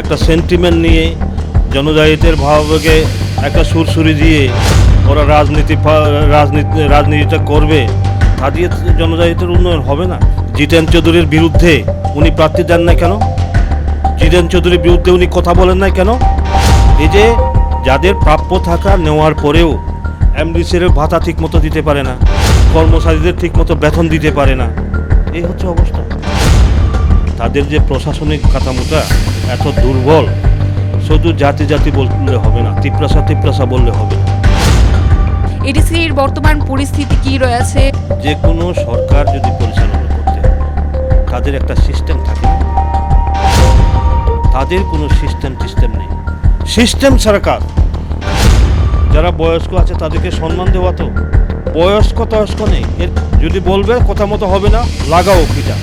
একটা সেন্টিমেন্ট নিয়ে জনজাতিদের ভাবাবেগে একটা সুরসুরি দিয়ে ওরা রাজনীতিটা করবে, তা দিয়ে জনজাতিদের উন্নয়ন হবে না। জিতেন চৌধুরীর বিরুদ্ধে উনি প্রার্থী দেন না কেন? জিতেন চৌধুরীর বিরুদ্ধে উনি কথা বলেন না কেন? এই যে যাদের প্রাপ্য থাকা নেওয়ার পরেও এমডিসির ভাতা ঠিকমতো দিতে পারে না, কর্মচারীদের ঠিকমতো বেতন দিতে পারে না, এই হচ্ছে অবস্থা। তাদের যে প্রশাসনিক কাঠামোটা এত দুর্বল, শুধু জাতি বললে হবে না, তিপ্রাসা বললে হবে না। এডিসির বর্তমান পরিস্থিতি কি রয়েছে? যে কোনো সরকার যদি পরিচালনা করতে তাদের একটা সিস্টেম থাকে, তাদের কোনো সিস্টেম নেই। সিস্টেম ছাড়া কাজ। যারা বয়স্ক আছে তাদেরকে সম্মান দেওয়া, তো বয়স্ক নেই। যদি বলবে কথা মতো হবে না, লাগাও পিটা।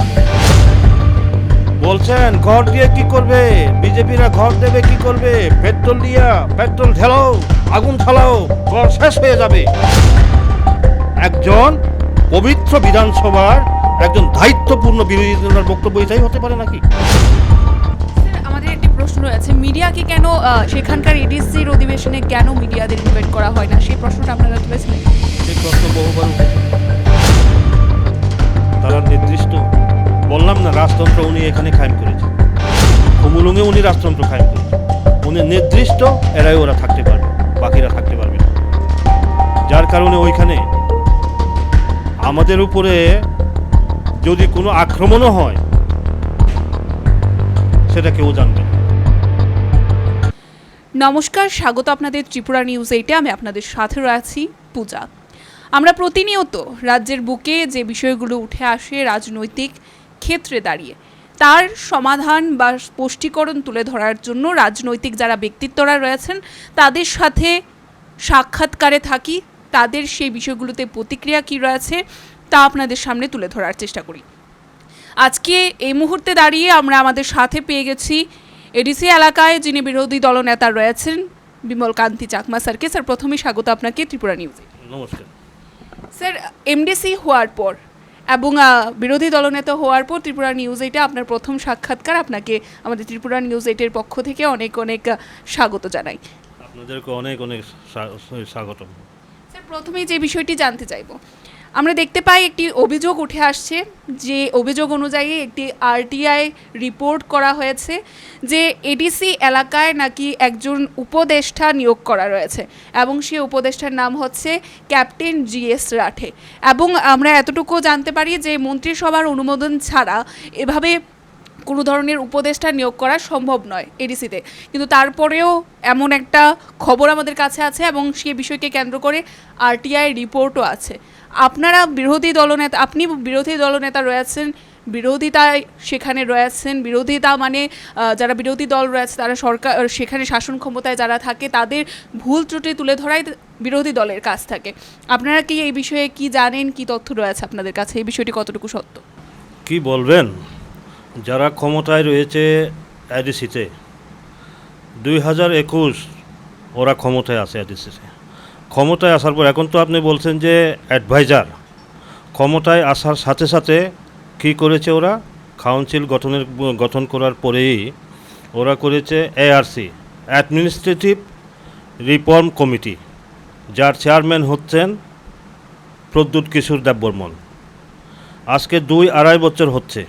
বলছেন ঘর দিয়ে কি করবে, বিজেপিরা ঘর দেবে কি করবে, পেট্রোল ঢেলাও, আগুন ঢালাও, ঘর শেষ হয়ে যাবে। একজন পবিত্র বিধানসভার একজন দায়িত্বপূর্ণ বিরোধী দলের বক্তব্য এটাই হতে পারে নাকি? আমাদের একটি প্রশ্ন রয়েছে, মিডিয়াকে কেন সেখানকার এডিসির অধিবেশনে কেন মিডিয়াদের ইনভাইট করা হয় না, সেই প্রশ্নটা আপনারা তুলেছিলেন। সেই প্রশ্ন বহুবার উঠেছে। তারা নির্দিষ্ট, বললাম না, রাজতন্ত্র উনি এখানে কায়েম করেছে, কুমুলুঙে উনি রাজতন্ত্র কায়েম করেছে। উনি নির্দিষ্ট এরাই ওরা থাকতে পারবে, বাকিরা থাকতে পারবে না। যার কারণে ওইখানে আমাদের উপরে যদি কোনো আক্রমণও হয় সেটা কেউ জানবে না। নমস্কার, স্বাগত আপনাদের ত্রিপুরা নিউজ 8-এ। আমি আপনাদের সাথে রয়েছি পূজা। আমরা প্রতিনিয়ত রাজ্যের বুকে যে বিষয়গুলো উঠে আসে রাজনৈতিক ক্ষেত্রে দাঁড়িয়ে, তার সমাধান বা স্পষ্টীকরণ তুলে ধরার জন্য রাজনৈতিক যারা ব্যক্তিত্বরা রয়েছেন তাদের সাথে সাক্ষাৎকারে থাকি, তাদের সেই বিষয়গুলোতে প্রতিক্রিয়া কী রয়েছে তা আপনাদের সামনে তুলে ধরার চেষ্টা করি। আজকে এই মুহূর্তে দাঁড়িয়ে আমরা আমাদের সাথে পেয়ে গেছি এডিসি এলাকায় যিনি বিরোধী দলনেতা রয়েছেন, বিমল কান্তি চাকমা স্যারকে। স্যার, প্রথমেই স্বাগত আপনাকে ত্রিপুরা নিউজে। নমস্কার স্যার, এমডিসি হওয়ার পর এবং বিরোধী দলনেতা হওয়ার পর ত্রিপুরা নিউজ 8-এ আপনার প্রথম সাক্ষাৎকার। আপনাকে আমাদের ত্রিপুরা নিউজ 8-এর পক্ষ থেকে অনেক স্বাগত জানাই। আপনাদেরকে অনেক স্বাগতম। স্যার, প্রথমেই যে বিষয়টি জানতে চাইব, আমরা দেখতে পাই একটি অভিযোগ উঠে আসছে, যে অভিযোগ অনুযায়ী একটি আরটিআই রিপোর্ট করা হয়েছে যে এডিসি এলাকায় নাকি একজন উপদেষ্টা নিয়োগ করা রয়েছে এবং সেই উপদেষ্টার নাম হচ্ছে ক্যাপ্টেন জিএস রাঠে। এবং আমরা এতটুকু জানতে পারি যে মন্ত্রিসভার অনুমোদন ছাড়া এভাবে কোনো ধরনের উপদেষ্টা নিয়োগ করা সম্ভব নয় এডিসিতে, কিন্তু তারপরেও এমন একটা খবর আমাদের কাছে আছে এবং সেই বিষয়কে কেন্দ্র করে আরটিআই রিপোর্টও আছে। আপনারা আপনি বিরোধী দলনেতা রয়েছেন, বিরোধিতায় সেখানে রয়েছেন। বিরোধিতা মানে যারা বিরোধী দল রয়েছে তারা সরকার, সেখানে শাসন ক্ষমতায় যারা থাকে তাদের ভুল ত্রুটি তুলে ধরাই বিরোধী দলের কাজ থাকে। আপনারা কি এই বিষয়ে কি জানেন, কি তথ্য রয়েছে আপনাদের কাছে, এই বিষয়টি কতটুকু সত্য? কি বলবেন, যারা ক্ষমতায় রয়েছে এডিসিতে 2021 ওরা ক্ষমতায় আছে এডিসিতে। ক্ষমতায় আসার পর এখন তো আপনি বলছেন যে অ্যাডভাইজার, ক্ষমতায় আসার সাথে সাথে কি করেছে ওরা, কাউন্সিল গঠন করার পরেই ওরা করেছে এআরসি, অ্যাডমিনিস্ট্রেটিভ রিফর্ম কমিটি, যার চেয়ারম্যান হচ্ছেন প্রদ্যুৎ কিশোর দেববর্মন। আজকে 2-2.5 বছর হচ্ছে।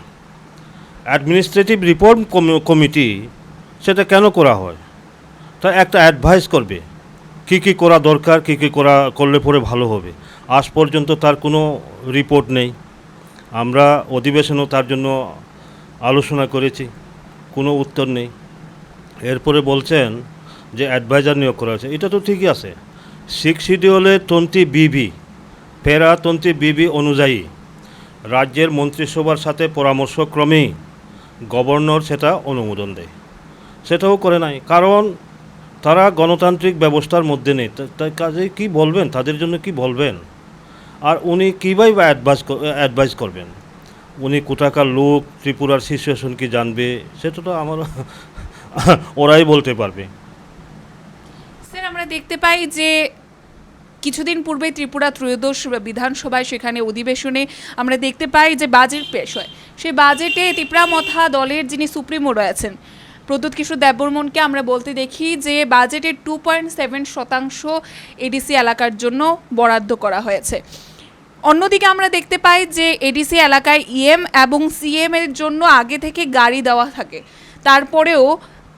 অ্যাডমিনিস্ট্রেটিভ রিফর্ম কমিটি সেটা কেন করা হয়? তা একটা অ্যাডভাইস করবে কি করা দরকার, কি করলে পরে ভালো হবে। আজ পর্যন্ত তার কোনো রিপোর্ট নেই। আমরা অধিবেশনও তার জন্য আলোচনা করেছি, কোনো উত্তর নেই। এরপরে বলছেন যে অ্যাডভাইজার নিয়োগ করা হয়েছে, এটা তো ঠিকই আছে। 6 শিডিউলে 20BB প্যারা 20BB অনুযায়ী রাজ্যের মন্ত্রিসভার সাথে পরামর্শক্রমেই গভর্নর সেটা অনুমোদন দেয়। সেটাও করে নাই, কারণ তারা গণতান্ত্রিক ব্যবস্থার মধ্যে নেই। তাই কাজে কি বলবেন, তাদের জন্য কি বলবেন? আর উনি কীভাবে অ্যাডভাইস করবেন? উনি কোথাকার লোক, ত্রিপুরার সিচুয়েশন কি জানবে, সেটা তো আমার ওরাই বলতে পারবে। স্যার, আমরা দেখতে পাই যে কিছুদিন পূর্বে ত্রিপুরা ত্রয়োদশ বিধানসভায় সেখানে অধিবেশনে আমরা দেখতে পাই যে বাজেট পেশ হয়। সেই বাজেটে তিপ্রা মথা দলের যিনি সুপ্রিমো রয়েছেন প্রদ্যুৎ কিশোর দেববর্মনকে আমরা বলতে দেখি যে বাজেটের 2.7% এডিসি এলাকার জন্য বরাদ্দ করা হয়েছে। অন্যদিকে আমরা দেখতে পাই যে এডিসি এলাকায় ইএম এবং সিএম এর জন্য আগে থেকে গাড়ি দেওয়া থাকে, তারপরেও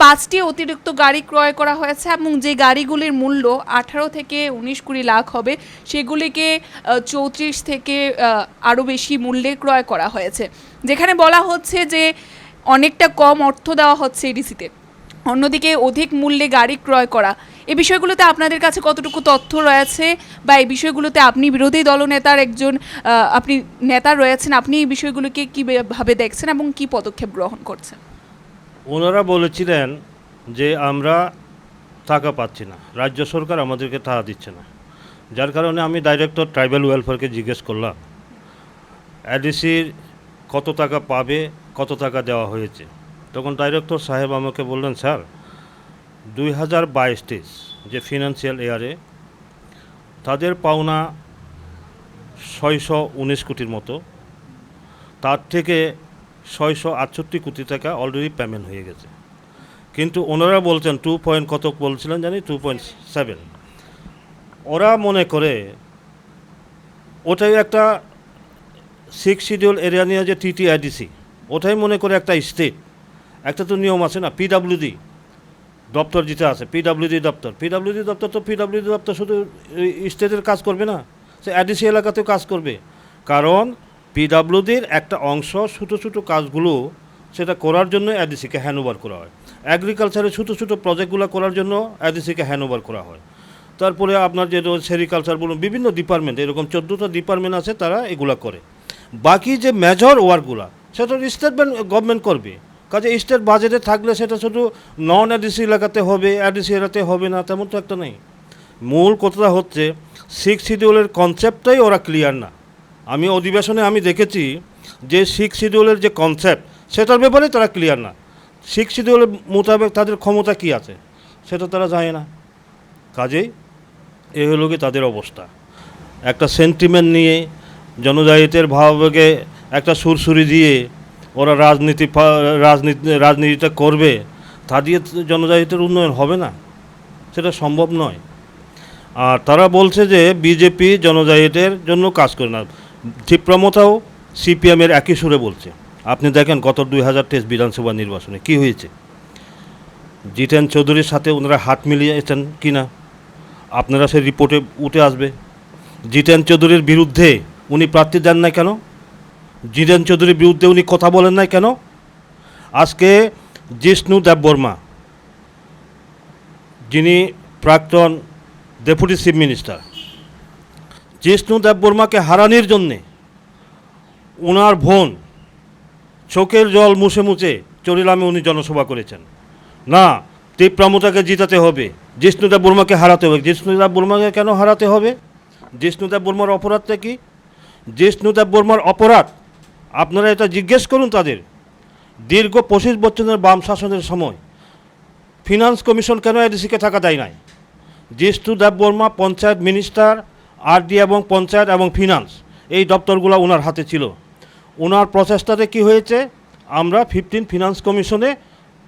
5টি অতিরিক্ত গাড়ি ক্রয় করা হয়েছে এবং যে গাড়িগুলির মূল্য 18 থেকে 19-20 লাখ হবে সেগুলিকে 34 থেকে আরও বেশি মূল্যে ক্রয় করা হয়েছে, যেখানে বলা হচ্ছে যে অনেকটা কম অর্থ দেওয়া হচ্ছে এডিসিতে, অন্যদিকে অধিক মূল্যে গাড়ি ক্রয় করা। এই বিষয়গুলোতে আপনাদের কাছে কতটুকু তথ্য রয়েছে বা এই বিষয়গুলোতে আপনি বিরোধী দলনেতার একজন আপনি নেতা রয়েছেন, আপনি এই বিষয়গুলোকে কীভাবে দেখছেন এবং কী পদক্ষেপ গ্রহণ করছেন? ওনারা বলেছিলেন যে আমরা টাকা পাচ্ছি না, রাজ্য সরকার আমাদেরকে টাকা দিচ্ছে না, যার কারণে আমি ডাইরেক্টর ট্রাইবাল ওয়েলফেয়ারকে জিজ্ঞেস করলাম এডিসির কত টাকা পাবে, কত টাকা দেওয়া হয়েছে। তখন ডাইরেক্টর সাহেব আমাকে বললেন, স্যার 2022-23 যে ফিনান্সিয়াল ইয়ারে তাদের পাওনা 619 কোটির মতো, তার থেকে 668 কোটি টাকা অলরেডি পেমেন্ট হয়ে গেছে। কিন্তু ওনারা বলছেন 2 কত বলছিলেন জানি 2.7। ওরা মনে করে ওটাই একটা 6 শিডিউল এরিয়া নিয়ে যে TTIDC ওটাই মনে করে একটা স্টেট। একটা তো নিয়ম আছে না, PWD দপ্তর যেটা আছে, পিডাব্লিউডি দপ্তর তো পিডাব্লিউডি দপ্তর শুধু স্টেটের কাজ করবে না, সে এডিসি এলাকাতেও কাজ করবে। কারণ পিডাব্লিউডির একটা অংশ ছোটো ছোটো কাজগুলো সেটা করার জন্য এডিসিকে হ্যান্ডওভার করা হয়। অ্যাগ্রিকালচারের ছোটো ছোটো প্রজেক্টগুলো করার জন্য এডিসিকে হ্যান্ডওভার করা হয়। তারপরে আপনার যে সেরিকালচার বলুন, বিভিন্ন ডিপার্টমেন্ট, এরকম 14টা ডিপার্টমেন্ট আছে, তারা এগুলা করে। বাকি যে মেজর ওয়ার্কগুলো সেটা স্টেট গভর্নমেন্ট করবে। কাজে স্টেট বাজেটে থাকলে সেটা শুধু নন এডিসি এলাকাতে হবে, এডিসি এলাকাতে হবে না, তেমন তো একটা নেই। মূল কথাটা হচ্ছে 6 শিডিউলের কনসেপ্টটাই ওরা ক্লিয়ার না। আমি অধিবেশনে আমি দেখেছি যে 6 শিডিউলের যে কনসেপ্ট সেটার ব্যাপারে তারা ক্লিয়ার না। 6 শিডিউলের মোতাবেক তাদের ক্ষমতা কী আছে সেটা তারা জানে না। কাজেই এ হলো কি তাদের অবস্থা। একটা সেন্টিমেন্ট নিয়ে জনজাতিদের ভাবকে একটা সুরসুরি দিয়ে ওরা রাজনীতিটা করবে, তা দিয়ে জনজাতির উন্নয়ন হবে না, সেটা সম্ভব নয়। আর তারা বলছে যে বিজেপি জনজাতিদের জন্য কাজ করে না, ক্ষিপ্রমতাও সিপিএমের একই সুরে বলছে। আপনি দেখেন গত 2023 বিধানসভা নির্বাচনে কি হয়েছে, জিতেন চৌধুরীর সাথে ওনারা হাত মিলিয়েছেন কি না আপনারা সেই রিপোর্টে উঠে আসবে। জিতেন চৌধুরীর বিরুদ্ধে উনি প্রার্থী দেন নাই কেন? জিতেন চৌধুরীর বিরুদ্ধে উনি কথা বলেন নাই কেন? আজকে জিষ্ণু দেববর্মা, যিনি প্রাক্তন ডেপুটি চিফ মিনিস্টার, জিষ্ণু দেববর্মাকে হারানোর জন্যে ওনার বোন চোখের জল মুছে মুছে চরিলামে উনি জনসভা করেছেন। না, তীব্রামতাকে জিতাতে হবে, জিষ্ণু দেববর্মাকে হারাতে হবে। জিষ্ণু দেববর্মাকে কেন হারাতে হবে? জিষ্ণু দেববর্মার অপরাধটা কি? জিষ্ণু দেববর্মার অপরাধ আপনারা এটা জিজ্ঞেস করুন তাদের। দীর্ঘ 25 বছরের বাম শাসনের সময় ফিনান্স কমিশন কেন এডিসিকে টাকা দেয় নাই? জিষ্ণু দেববর্মা পঞ্চায়েত মিনিস্টার, আরডি এবং পঞ্চায়েত এবং ফিনান্স, এই দপ্তরগুলো ওনার হাতে ছিল। ওনার প্রচেষ্টাতে কি হয়েছে, আমরা 15 ফিনান্স কমিশনে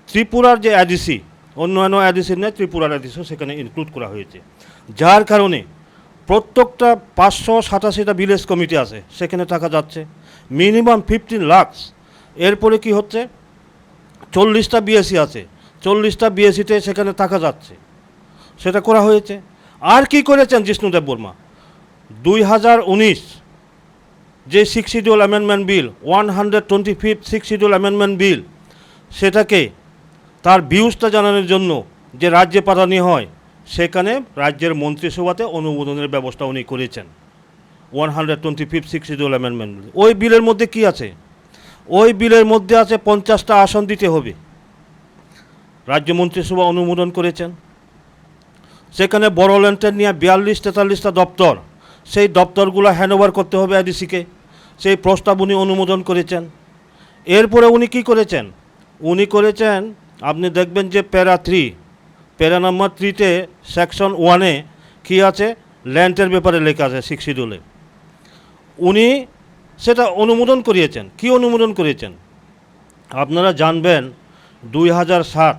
ত্রিপুরার যে এডিসি, অন্যান্য এডিসির নেই, ত্রিপুরার এডিসিও সেখানে ইনক্লুড করা হয়েছে। যার কারণে প্রত্যেকটা 587টা ভিলেজ কমিটি আছে, সেখানে টাকা যাচ্ছে মিনিমাম 15 লাখ। এরপরে কি হচ্ছে, 40টা বিএসসি আছে, 40টা বিএসসিতে সেখানে টাকা যাচ্ছে, সেটা করা হয়েছে। আর কি করেছেন জিষ্ণু দেববর্মা? 2019 যে 6 schedule amendment bill, 125 6 schedule amendment bill, সেটাকে তার ভিউজটা জানানোর জন্য যে রাজ্যে পাঠানো হয়, সেখানে রাজ্যের মন্ত্রিসভাতে অনুমোদনের ব্যবস্থা উনি করেছেন। 125 6 শিডিউল অ্যামেন্ডমেন্ট বিল, ওই বিলের মধ্যে কি আছে? ওই বিলের মধ্যে আছে 50টা আসন দিতে হবে, রাজ্য মন্ত্রিসভা অনুমোদন করেছেন। সেখানে বড়োল্যান্ডের নিয়ে 42-43টা দপ্তর, সেই দপ্তরগুলো হ্যান্ডওভার করতে হবে এডিসিকে, সেই প্রস্তাব উনি অনুমোদন করেছেন। এরপরে উনি কি করেছেন? উনি করেছেন, আপনি দেখবেন যে প্যারা নাম্বার 3-তে সেকশন 1-এ কী আছে, ল্যান্ডের ব্যাপারে লেখা আছে 6 শিডিউলে। উনি সেটা অনুমোদন করিয়েছেন। কি অনুমোদন করিয়েছেন? আপনারা জানবেন 2007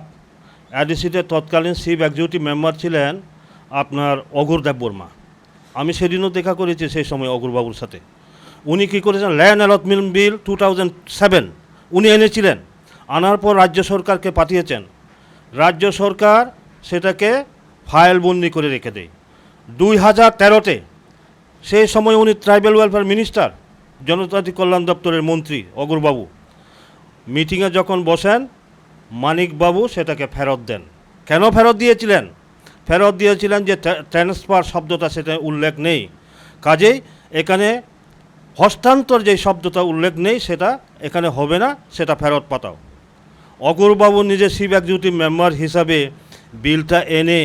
অ্যাডিসিতে তৎকালীন চিফ এক্সিকিউটিভ মেম্বার ছিলেন আপনার অঘোর দেববর্মা। আমি সেদিনও দেখা করেছি সেই সময় অঘোরবাবুর সাথে। উনি কী করেছেন, ল্যান্ড অ্যালটমেন্ট বিল 2007 উনি এনেছিলেন, আনার পর রাজ্য সরকারকে পাঠিয়েছেন। রাজ্য সরকার সেটাকে ফাইল বন্দি করে রেখে দেয়। 2013-তে সেই সময় উনি ট্রাইবাল ওয়েলফেয়ার মিনিস্টার, জনজাতি কল্যাণ দপ্তরের মন্ত্রী অঘোরবাবু, মিটিংয়ে যখন বসেন মানিকবাবু সেটাকে ফেরত দেন। কেন ফেরত দিয়েছিলেন? ফেরত দিয়েছিলেন যে ট্রান্সফার শব্দটা সেটা উল্লেখ নেই, কাজেই এখানে হস্তান্তর যে শব্দটা উল্লেখ নেই সেটা এখানে হবে না, সেটা ফেরত পাঠাও। অঘোরবাবু নিজে চিফ এক্সিকিউটিভ মেম্বার হিসাবে বিলটা এনে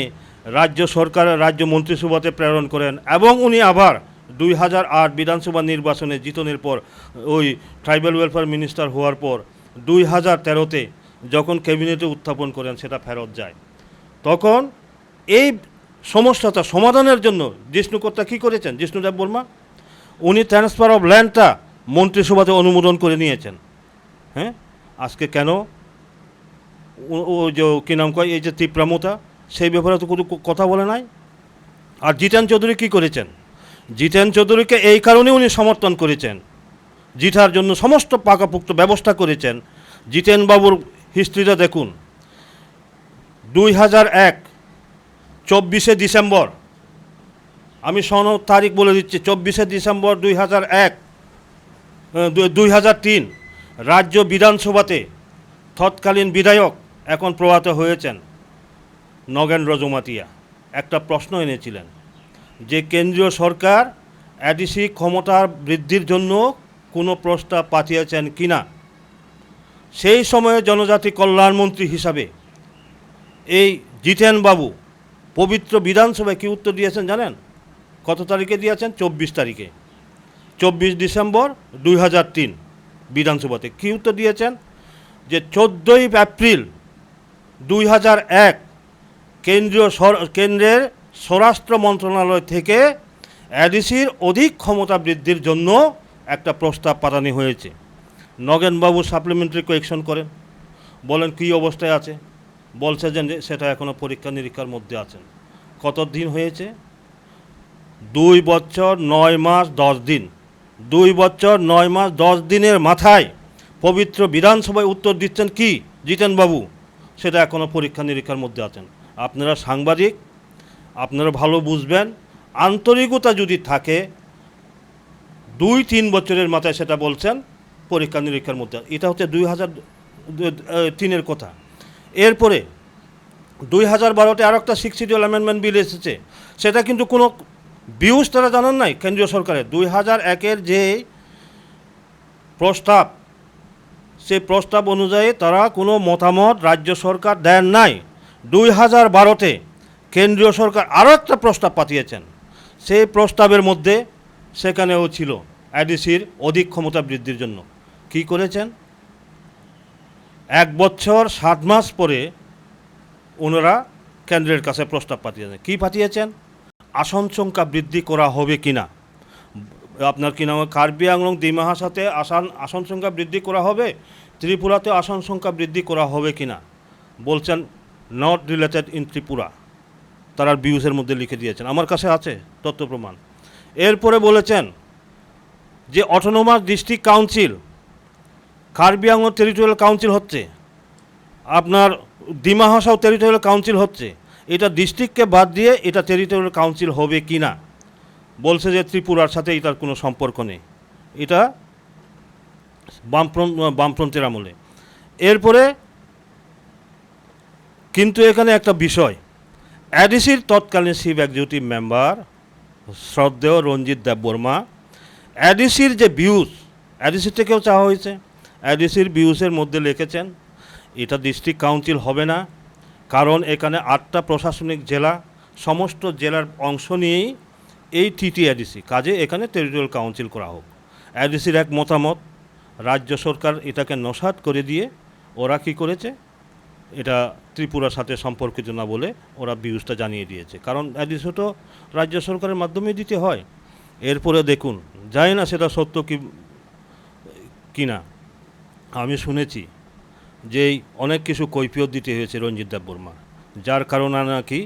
রাজ্য সরকারের রাজ্য মন্ত্রিসভাতে প্রেরণ করেন এবং উনি আবার 2008 বিধানসভা নির্বাচনে জিতনের পর ওই ট্রাইবাল ওয়েলফেয়ার মিনিস্টার হওয়ার পর 2013-তে যখন ক্যাবিনেটে উত্থাপন করেন সেটা ফেরত যায়। তখন এই সমস্যাটা সমাধানের জন্য জিষ্ণুকর্তা কী করেছেন, জিষ্ণু দেববর্মা, উনি ট্রান্সফার অফ ল্যান্ডটা মন্ত্রিসভাতে অনুমোদন করে নিয়েছেন। হ্যাঁ, আজকে কেন ও যে কী নাম কয় এই যে তীব্রামতা, সেই ব্যাপারে তো কোনো কথা বলে নাই। আর জিতেন চৌধুরী কী করেছেন, জিতেন চৌধুরীকে এই কারণে উনি সমর্থন করেছেন, জিতার জন্য সমস্ত পাকাপোক্ত ব্যবস্থা করেছেন। জিতেন বাবুর হিস্ট্রিটা দেখুন। 2001 24শে ডিসেম্বর, আমি সন তারিখ বলে দিচ্ছি, 24শে ডিসেম্বর 2003 রাজ্য বিধানসভাতে তৎকালীন বিধায়ক, এখন প্রয়াত হয়েছেন নগেন্দ্র জমাতিয়া, একটা প্রশ্ন এনেছিলেন যে কেন্দ্রীয় সরকার এডিসি ক্ষমতা বৃদ্ধির জন্য কোনো প্রস্তাব পাঠিয়েছেন কিনা। সেই সময়ে জনজাতি কল্যাণমন্ত্রী হিসাবে এই জিতেন বাবু পবিত্র বিধানসভায় কী উত্তর দিয়েছেন জানেন? কত তারিখে দিয়েছেন? 24 তারিখে, 24 ডিসেম্বর 2003 বিধানসভাতে কী উত্তর দিয়েছেন যে 14ই এপ্রিল 2001 কেন্দ্রের স্বরাষ্ট্র মন্ত্রণালয় থেকে এডিসির অধিক ক্ষমতা বৃদ্ধির জন্য একটা প্রস্তাব পাঠানো হয়েছে। নগেনবাবু সাপ্লিমেন্টারি কোয়েকশন করেন, বলেন কী অবস্থায় আছে, বলছে যে সেটা এখনও পরীক্ষা নিরীক্ষার মধ্যে আছেন। কত দিন হয়েছে? 2 বছর 9 মাস 10 দিন। 2 বছর 9 মাস 10 দিনের মাথায় পবিত্র বিধানসভায় উত্তর দিচ্ছেন কি জিতেনবাবু, সেটা এখনও পরীক্ষা নিরীক্ষার মধ্যে আছেন। আপনারা সাংবাদিক, আপনারা ভালো বুঝবেন, আন্তরিকতা যদি থাকে 2-3 বছরের মাথায় সেটা বলছেন পরীক্ষা নিরীক্ষার মধ্যে। এটা হচ্ছে 2003-এর কথা। এরপরে 2012-তে আর একটা সিক্সিডিয়াল অ্যামেন্ডমেন্ট বিল এসেছে, সেটা কিন্তু কোনো ভিউজ তারা জানান নাই কেন্দ্রীয় সরকারের। 2001-এর যে প্রস্তাব, সেই প্রস্তাব অনুযায়ী তারা কোনো মতামত রাজ্য সরকার দেন নাই। 2012-তে কেন্দ্রীয় সরকার আরও একটা প্রস্তাব পাঠিয়েছেন, সেই প্রস্তাবের মধ্যে সেখানেও ছিল এডিসির অধিক ক্ষমতা বৃদ্ধির জন্য। কি করেছেন? 1 বছর 7 মাস পরে ওনারা কেন্দ্রের কাছে প্রস্তাব পাঠিয়েছেন। কি পাঠিয়েছেন? আসন সংখ্যা বৃদ্ধি করা হবে কিনা, আপনার কি নাম কার্বি আংলং ডিমাহাসাতে আসন সংখ্যা বৃদ্ধি করা হবে, ত্রিপুরাতে আসন সংখ্যা বৃদ্ধি করা হবে কিনা। বলছেন নট রিলেটেড ইন ত্রিপুরা, তারা ভিউজের মধ্যে লিখে দিয়েছেন, আমার কাছে আছে তথ্য প্রমাণ। এরপরে বলেছেন যে autonomous district council, Karbi Anglong territorial council হচ্ছে, আপনার ডিমাহাসাও টেরিটোরিয়াল কাউন্সিল হচ্ছে, এটা ডিস্ট্রিক্টকে বাদ দিয়ে এটা টেরিটোরিয়াল কাউন্সিল হবে কি না। বলছে যে ত্রিপুরার সাথে এটার কোনো সম্পর্ক নেই, এটা বামফ্রন্টের আমলে। এরপরে কিন্তু এখানে একটা বিষয়, এডিসির তৎকালীন চিফ এক্সিকিউটিভ মেম্বার শ্রদ্ধেয় রঞ্জিত দেববর্মা, এডিসির যে ভিউজ, এডিসির থেকেও চাওয়া হয়েছে, এডিসির ভিউজের মধ্যে লিখেছেন এটা ডিস্ট্রিক্ট কাউন্সিল হবে না, কারণ এখানে 8টা প্রশাসনিক জেলা, সমস্ত জেলার অংশ নিয়েই এই TTADC, কাজে এখানে টেরিটোরিয়াল কাউন্সিল করা হোক। এডিসির এক মতামত, রাজ্য সরকার এটাকে নস্যাৎ করে দিয়ে ওরা কি করেছে, এটা ত্রিপুরার সাথে সম্পর্কিত না বলে ওরা ভিউজটা জানিয়ে দিয়েছে, কারণ এডিসি তো রাজ্য সরকারের মাধ্যমে দিতে হয়। এরপরে দেখুন, জানি না সেটা সত্য কি না, আমি শুনেছি যেই অনেক কিছু কৈফিয়ত দিতে হয়েছে রঞ্জিত দেববর্মা, যার কারণে নাকি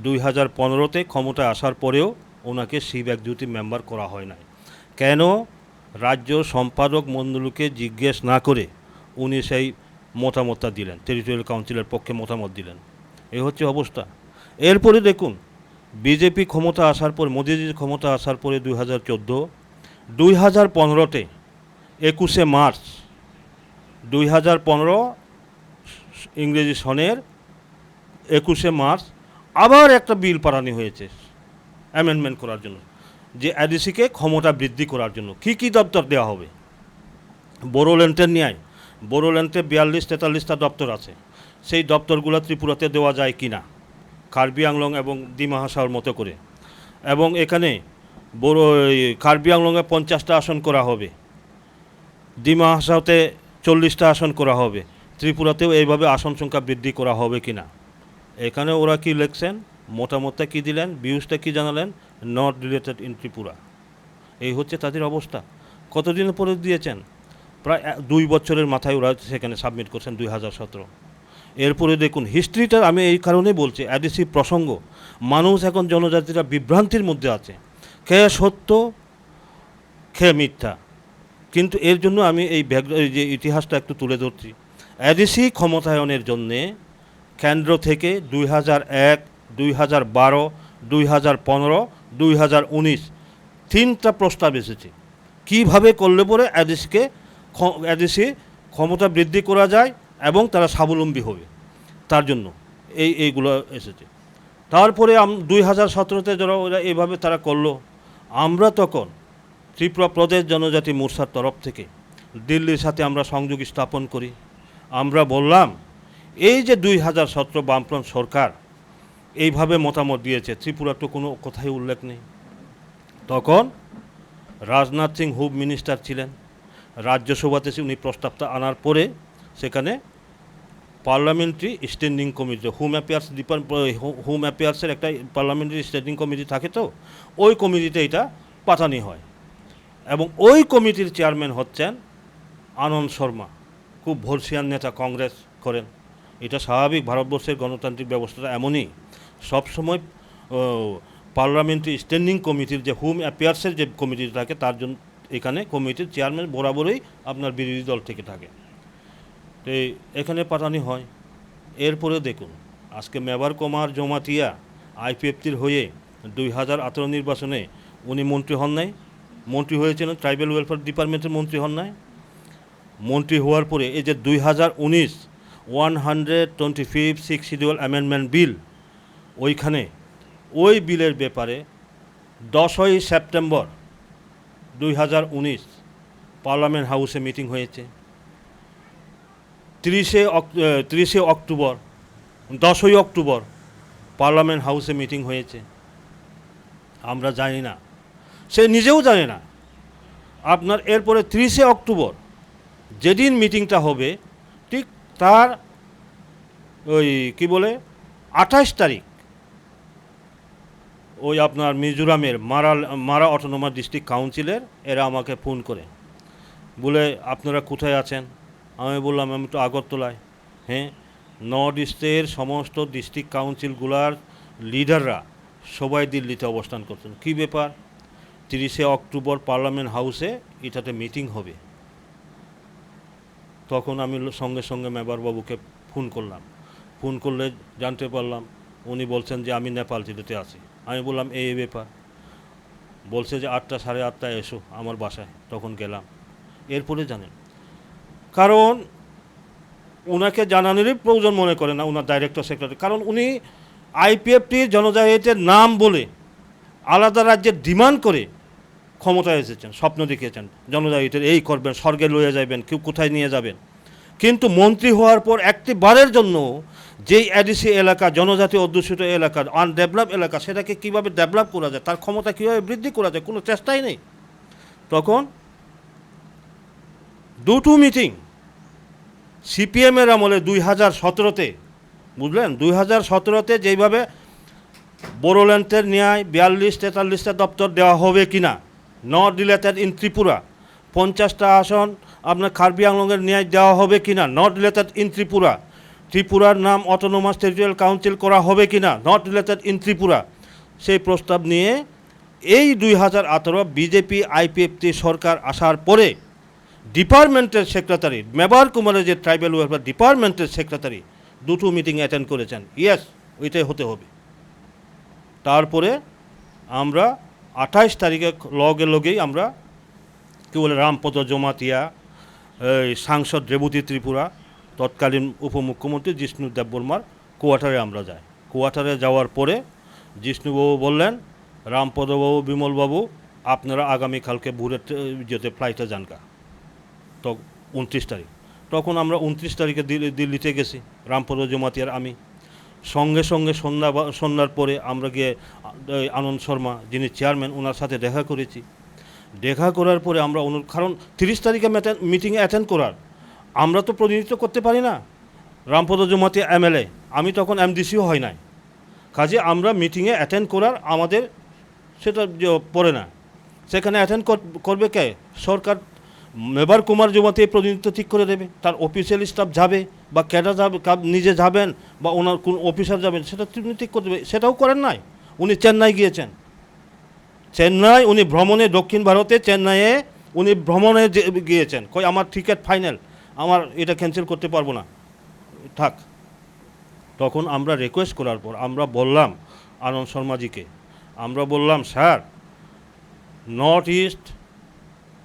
2015-তে ক্ষমতায় আসার পরেও ওনাকে চিফ এক্সিকিউটিভ মেম্বার করা হয় নাই। কেন রাজ্য সম্পাদক মণ্ডলীকে জিজ্ঞেস না করে উনি সেই মতামতটা দিলেন, টেরিটোরিয়াল কাউন্সিলের পক্ষে মতামত দিলেন? এই হচ্ছে অবস্থা। এরপরে দেখুন, বিজেপি ক্ষমতা আসার পর, মোদিজির ক্ষমতা আসার পরে 2014, 2015-তে 21শে মার্চ 2015 ইংরেজি সনের 21শে মার্চ আবার একটা বিল পাঠানো হয়েছে অ্যামেন্ডমেন্ট করার জন্য, যে এডিসিকে ক্ষমতা বৃদ্ধি করার জন্য। কি কি দপ্তর দেওয়া হবে? বোরোল্যান্ডের ন্যায় বোরোল্যান্ডে 42-43টা দপ্তর আছে, সেই দপ্তরগুলো ত্রিপুরাতে দেওয়া যায় কি না, কার্বি আংলং এবং ডিমা হাসাওর মতো করে। এবং এখানে কার্বি আংলংয়ে 50টা আসন করা হবে, ডিমা হাসাওতে 40টা আসন করা হবে, ত্রিপুরাতেও এইভাবে আসন সংখ্যা বৃদ্ধি করা হবে কি না। এখানে ওরা কি লিখছেন, মতামতটা কি দিলেন, ভিউজটা কি জানালেন, নট রিলেটেড ইন ত্রিপুরা। এই হচ্ছে তাদের অবস্থা। কতদিন পরে দিয়েছেন? প্রায় 2 বছরের মাথায় ওরা সেখানে সাবমিট করছেন 2017। এরপরে দেখুন হিস্ট্রিটা, আমি এই কারণে বলছি, এডিসি প্রসঙ্গ, মানুষ এখন জনজাতিরা বিভ্রান্তির মধ্যে আছে, খেয়ে সত্য খেয়ে মিথ্যা। কিন্তু এর জন্য আমি এই যে ইতিহাসটা একটু তুলে ধরছি। এডিসি ক্ষমতায়নের জন্যে কেন্দ্র থেকে 2001, 2012, 2015, 2019 3টা প্রস্তাব এসেছে কীভাবে করলে পরে এডিসি ক্ষমতা বৃদ্ধি করা যায় এবং তারা স্বাবলম্বী হবে, তার জন্য এইগুলো এসেছে। তারপরে 2017-তে যারা ওরা এইভাবে তারা করলো, আমরা তখন ত্রিপুরা প্রদেশ জনজাতি মোর্চার তরফ থেকে দিল্লির সাথে আমরা সংযোগ স্থাপন করি। আমরা বললাম, এই যে 2017 বামফ্রন্ট সরকার এইভাবে মতামত দিয়েছে, ত্রিপুরার তো কোনো কথাই উল্লেখ নেই। তখন রাজনাথ সিং হোম মিনিস্টার ছিলেন, রাজ্যসভাতে উনি প্রস্তাবটা আনার পরে সেখানে পার্লামেন্টারি স্ট্যান্ডিং কমিটি, হোম অ্যাফেয়ার্সের একটা পার্লামেন্টারি স্ট্যান্ডিং কমিটি থাকে, তো ওই কমিটিতে এটা পাঠানো হয় এবং ওই কমিটির চেয়ারম্যান হচ্ছেন আনন্দ শর্মা, খুব ভরসিয়ান নেতা, কংগ্রেস করেন। এটা স্বাভাবিক, ভারতবর্ষের গণতান্ত্রিক ব্যবস্থাটা এমনই, সবসময় পার্লামেন্টারি স্ট্যান্ডিং কমিটির যে হোম অ্যাফেয়ার্সের যে কমিটি থাকে, তার জন্য এখানে কমিটির চেয়ারম্যান বরাবরই আপনার বিরোধী দল থেকে থাকে, তো এখানে পাঠানো হয়। এরপরে দেখুন, আজকে মেবার কুমার জমাতিয়া আইপিএফটির হয়ে 2018 নির্বাচনে উনি মন্ত্রী হন নাই, মন্ত্রী হয়েছিলেন, ট্রাইবেল ওয়েলফেয়ার ডিপার্টমেন্টের মন্ত্রী হন নাই। মন্ত্রী হওয়ার পরে এই যে 2019 125 6 শিডিউল অ্যামেন্ডমেন্ট বিল, ওইখানে ওই বিলের ব্যাপারে 10ই সেপ্টেম্বর 2019 পার্লামেন্ট হাউসে মিটিং হয়েছে। 10ই অক্টোবর পার্লামেন্ট হাউসে মিটিং হয়েছে। আমরা জানি না, সে নিজেও জানে না। আপনার এরপরে 30শে অক্টোবর যেদিন মিটিংটা হবে, ঠিক তার ওই কি বলে 28 তারিখ ওই আপনার মিজোরামের মারা অটোনোমাস ডিস্ট্রিক্ট কাউন্সিলের এরা আমাকে ফোন করে বলে, আপনারা কোথায় আছেন? আমি বললাম, আমি তো আগরতলায়। হ্যাঁ, নর্থ ইস্টের সমস্ত ডিস্ট্রিক্ট কাউন্সিলগুলার লিডাররা সবাই দিল্লিতে অবস্থান করছেন। কী ব্যাপার? 30শে অক্টোবর পার্লামেন্ট হাউসে এটাতে মিটিং হবে। তখন আমি সঙ্গে সঙ্গে মেবারবাবুকে ফোন করলাম। ফোন করলে জানতে পারলাম উনি বলছেন যে আমি নেপাল যেতে আছি। আমি বললাম এই ব্যাপার। বলছে যে 8টা সাড়ে 8টায় এসো আমার বাসায়। তখন গেলাম। এরপরে জানেন, কারণ ওনাকে জানানোরই প্রয়োজন মনে করে না ওনার ডাইরেক্টর সেক্রেটারি, কারণ উনি আইপিএফটির জনজাতির নাম বলে আলাদা রাজ্যের ডিমান্ড করে ক্ষমতায় এসেছেন, স্বপ্ন দেখিয়েছেন জনজাতির এই করবেন, স্বর্গে লয়ে যাবেন, কেউ কোথায় নিয়ে যাবেন। কিন্তু মন্ত্রী হওয়ার পর একটি বারের জন্য যেই এডিসি এলাকা, জনজাতি অধ্যুষিত এলাকা, আনডেভেলপ এলাকা, সেটাকে কীভাবে ডেভেলপ করা যায়, তার ক্ষমতা কীভাবে বৃদ্ধি করা যায়, কোনো চেষ্টাই নেই। তখন দুটো মিটিং সিপিএমের আমলে 2017-তে, বুঝলেন, 2017-তে যেইভাবে বোরোল্যান্ডের ন্যায় 42-43টা দপ্তর দেওয়া হবে কিনা, নট রিলেটেড ইন ত্রিপুরা, 50টা আসন আপনার কার্বি আংলংয়ের ন্যায় দেওয়া হবে কি না, নট রিলেটেড ইন ত্রিপুরা। ত্রিপুরার নাম অটোনোমাস টেরিটোরিয়াল কাউন্সিল করা হবে কি না, নট রিলেটেড ইন ত্রিপুরা। সেই প্রস্তাব নিয়ে এই 2018 বিজেপি আইপিএফটি সরকার আসার পরে ডিপার্টমেন্টের সেক্রেটারি মেবার কুমারের যে ট্রাইবাল ওয়েলফেয়ার ডিপার্টমেন্টের সেক্রেটারি দুটো মিটিং অ্যাটেন্ড করেছেন। ইয়েস, ওইটাই হতে হবে। তারপরে আমরা 28 তারিখে লগেই আমরা কী বলে রামপদ জমাতিয়া, এই সাংসদ রেবতী ত্রিপুরা, তৎকালীন উপমুখ্যমন্ত্রী জিষ্ণু দেববর্মার কোয়ার্টারে আমরা যাই। কোয়ার্টারে যাওয়ার পরে জিষ্ণুবাবু বললেন, রামপদবাবু, বিমলবাবু, আপনারা আগামীকালকে ভোরের যেতে ফ্লাইটে যান কা। তো 29 তারিখ, তখন আমরা 29 তারিখে দিল্লিতে গেছি, রামপদ জমাতিয়ার আমি। সঙ্গে সঙ্গে সন্ধ্যার পরে আমরা গিয়ে আনন্দ শর্মা যিনি চেয়ারম্যান ওনার সাথে দেখা করেছি। দেখা করার পরে আমরা কারণ 30 তারিখে মিটিং অ্যাটেন্ড করার আমরা তো প্রতিনিধিত্ব করতে পারি না, রামপদ জমাতিয়া এমএলএ, আমি তখন এমডিসিও হয় নাই, কাজে আমরা মিটিংয়ে অ্যাটেন্ড করার আমাদের সেটা পড়ে না। সেখানে অ্যাটেন্ড করবে কে? সরকার। মেবার কুমার জমাতিয়া প্রতিনিধিত্ব ঠিক করে দেবে, তার অফিসিয়াল স্টাফ যাবে বা ক্যাডার যাবে, নিজে যাবেন বা ওনার কোন অফিসার যাবেন, সেটা তিনি ঠিক করে দেবে। সেটাও করেন নাই। উনি চেন্নাই গিয়েছেন, চেন্নাই উনি ভ্রমণে, দক্ষিণ ভারতে চেন্নাইয়ে উনি ভ্রমণে গিয়েছেন। কই আমার টিকিট ফাইনাল, আমার এটা ক্যান্সেল করতে পারবো না, থাক। তখন আমরা রিকোয়েস্ট করার পর আমরা বললাম আনন্দ শর্মাজিকে, আমরা বললাম, স্যার, নর্থ ইস্ট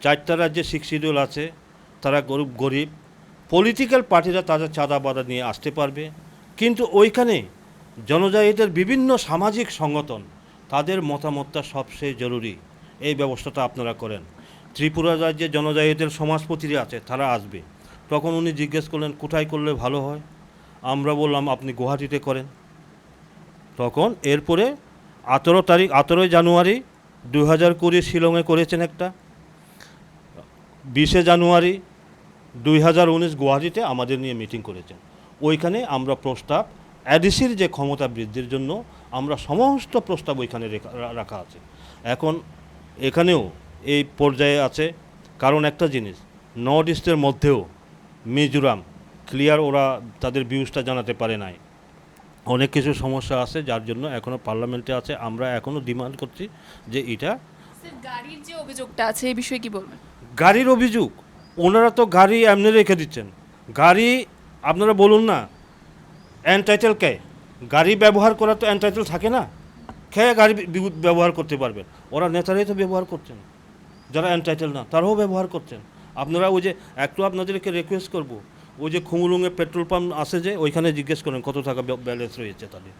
4টা রাজ্যে 6 শিডিউল আছে, তারা গরিব, পলিটিক্যাল পার্টিরা তাদের চাঁদা বাদা নিয়ে আসতে পারবে, কিন্তু ওইখানে জনজাতিদের বিভিন্ন সামাজিক সংগঠন, তাদের মতামতটা সবচেয়ে জরুরি। এই ব্যবস্থাটা আপনারা করেন। ত্রিপুরা রাজ্যে জনজাতিদের সমাজপতিরা আছে, তারা আসবে। তখন উনি জিজ্ঞেস করলেন কোথায় করলে ভালো হয়। আমরা বললাম আপনি গুয়াহাটিতে করেন। তখন এরপরে 18 জানুয়ারি 2020 শিলংয়ে করেছেন একটা, 20 জানুয়ারি 2019 গুয়াহাটিতে আমাদের নিয়ে মিটিং করেছেন। ওইখানে আমরা প্রস্তাব এডিসির যে ক্ষমতা বৃদ্ধির জন্য আমরা সমস্ত প্রস্তাব ওইখানে রাখা আছে। এখন এখানেও এই পর্যায়ে আছে, কারণ একটা জিনিস, নর্থ ইস্টের মধ্যেও মিজোরাম ক্লিয়ার ওরা তাদের ভিউজটা জানাতে পারে নাই, অনেক কিছু সমস্যা আছে, যার জন্য এখনও পার্লামেন্টে আছে। আমরা এখনও ডিমান্ড করছি যে এটা গাড়ির যে অভিযোগটা আছে এই বিষয়ে কি বলবেন? গাড়ির অভিযোগ, ওনারা তো গাড়ি এমনি রেখে দিচ্ছেন। গাড়ি আপনারা বলুন না, এনটাইটেল কে? গাড়ি ব্যবহার করা তো এনটাইটেল থাকে না, খেয়ে গাড়ি ব্যবহার করতে পারবেন। ওরা নেতারাই তো ব্যবহার করছেন, যারা এনটাইটেল না তারাও ব্যবহার করছেন। আপনারা ওই যে একটু আপনাদেরকে রিকোয়েস্ট করব, ওই যে খুমুলুঙে পেট্রোল পাম্প আছে যে, ওইখানে জিজ্ঞেস করেন কত টাকা ব্যালেন্স রয়েছে তাদের।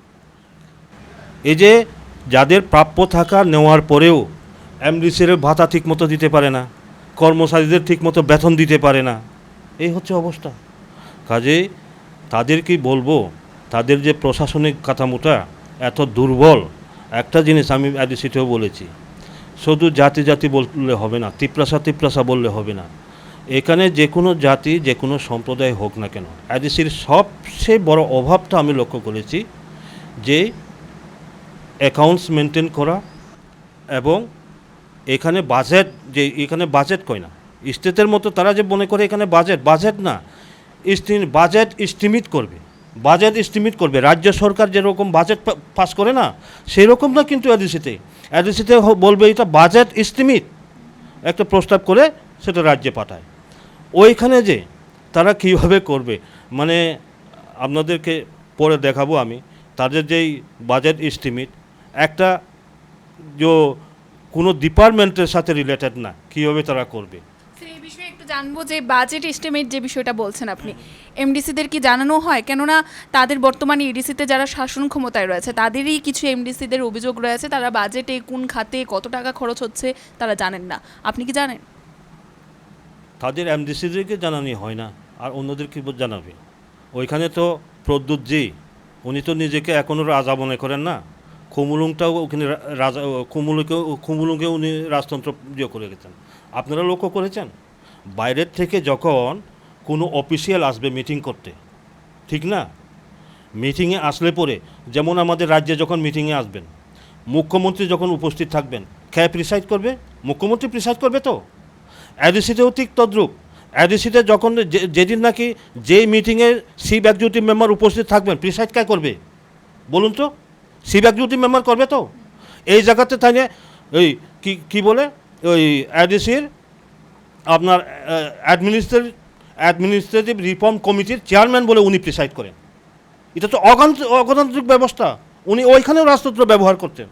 এই যে যাদের প্রাপ্য থাকা নেওয়ার পরেও এমডিসির ভাতা ঠিকমতো দিতে পারে না, কর্মচারীদের ঠিকমতো বেতন দিতে পারে না, এই হচ্ছে অবস্থা। কাজেই তাদের কি বলবো, তাদের যে প্রশাসনিক কাঠামোটা এত দুর্বল। একটা জিনিস আমি এডিসিতেও বলেছি, শুধু জাতি বললে হবে না, তিপ্রাসা বললে হবে না। এখানে যে কোনো জাতি, যে কোনো সম্প্রদায় হোক না কেন, এডিসির সবচেয়ে বড় অভাবটা আমি লক্ষ্য করেছি যে অ্যাকাউন্টস মেনটেন করা, এবং এখানে বাজেট কয় না স্টেটের মতো। তারা যে মনে করে এখানে বাজেট না, বাজেট এস্টিমেট করবে। রাজ্য সরকার যেরকম বাজেট পাস করে না, সেই রকম না কিন্তু এডিসিতে বলবে এটা বাজেট এস্টিমেট, একটা প্রস্তাব করে সেটা রাজ্যে পাঠায়। ওইখানে যে তারা কীভাবে করবে, মানে আপনাদেরকে পরে দেখাবো আমি, তাদের যেই বাজেট এস্টিমেট একটা যে কোনো ডিপার্টমেন্টের সাথে রিলেটেড না, কীভাবে তারা করবে। এই বিষয়ে একটু জানবো যে বাজেট এস্টিমেট যে বিষয়টা বলছেন আপনি, এমডিসিদের কি জানানো হয়? কেননা তাদের বর্তমানে ইডিসিতে যারা শাসন ক্ষমতায় রয়েছে তাদেরই কিছু এমডিসিদের অভিযোগ রয়েছে, তারা বাজেটে কোন খাতে কত টাকা খরচ হচ্ছে তারা জানেন না। আপনি কি জানেন? তাদের এমডিসিদেরকে জানানি হয় না, আর ওনাদের কী জানাবে? ওইখানে তো প্রদ্যুৎজি, উনি তো নিজেকে এখনও রাজা মনে করেন না। খুমুলুংটাও ওখানে রাজা, খুমুলুংকে উনি রাজতন্ত্র করে গেছেন। আপনারা লক্ষ্য করেছেন, বাইরের থেকে যখন কোনো অফিসিয়াল আসবে মিটিং করতে, ঠিক না, মিটিংয়ে আসলে পরে, যেমন আমাদের রাজ্যে যখন মিটিংয়ে আসবেন, মুখ্যমন্ত্রী যখন উপস্থিত থাকবেন, কে প্রিসাইড করবে? মুখ্যমন্ত্রী প্রিসাইড করবে তো। এডিসিতেও ঠিক তদ্রূপ, অ্যাডিসিতে যখন যেদিন নাকি যেই মিটিংয়ে চিফ এক্সিকিউটিভ মেম্বার উপস্থিত থাকবেন প্রিসাইড কে করবে বলুন তো? চিফ এক্সিকিউটিভ মেম্বার করবে তো? এই জায়গাতে তাই ওই কি বলে ওই অ্যাডিসির আপনার অ্যাডমিনিস্ট্রেটিভ রিফর্ম কমিটির চেয়ারম্যান বলে উনি প্রিসাইড করেন। এটা তো অগণতান্ত্রিক ব্যবস্থা। উনি ওইখানেও রাজতন্ত্র ব্যবহার করতেন।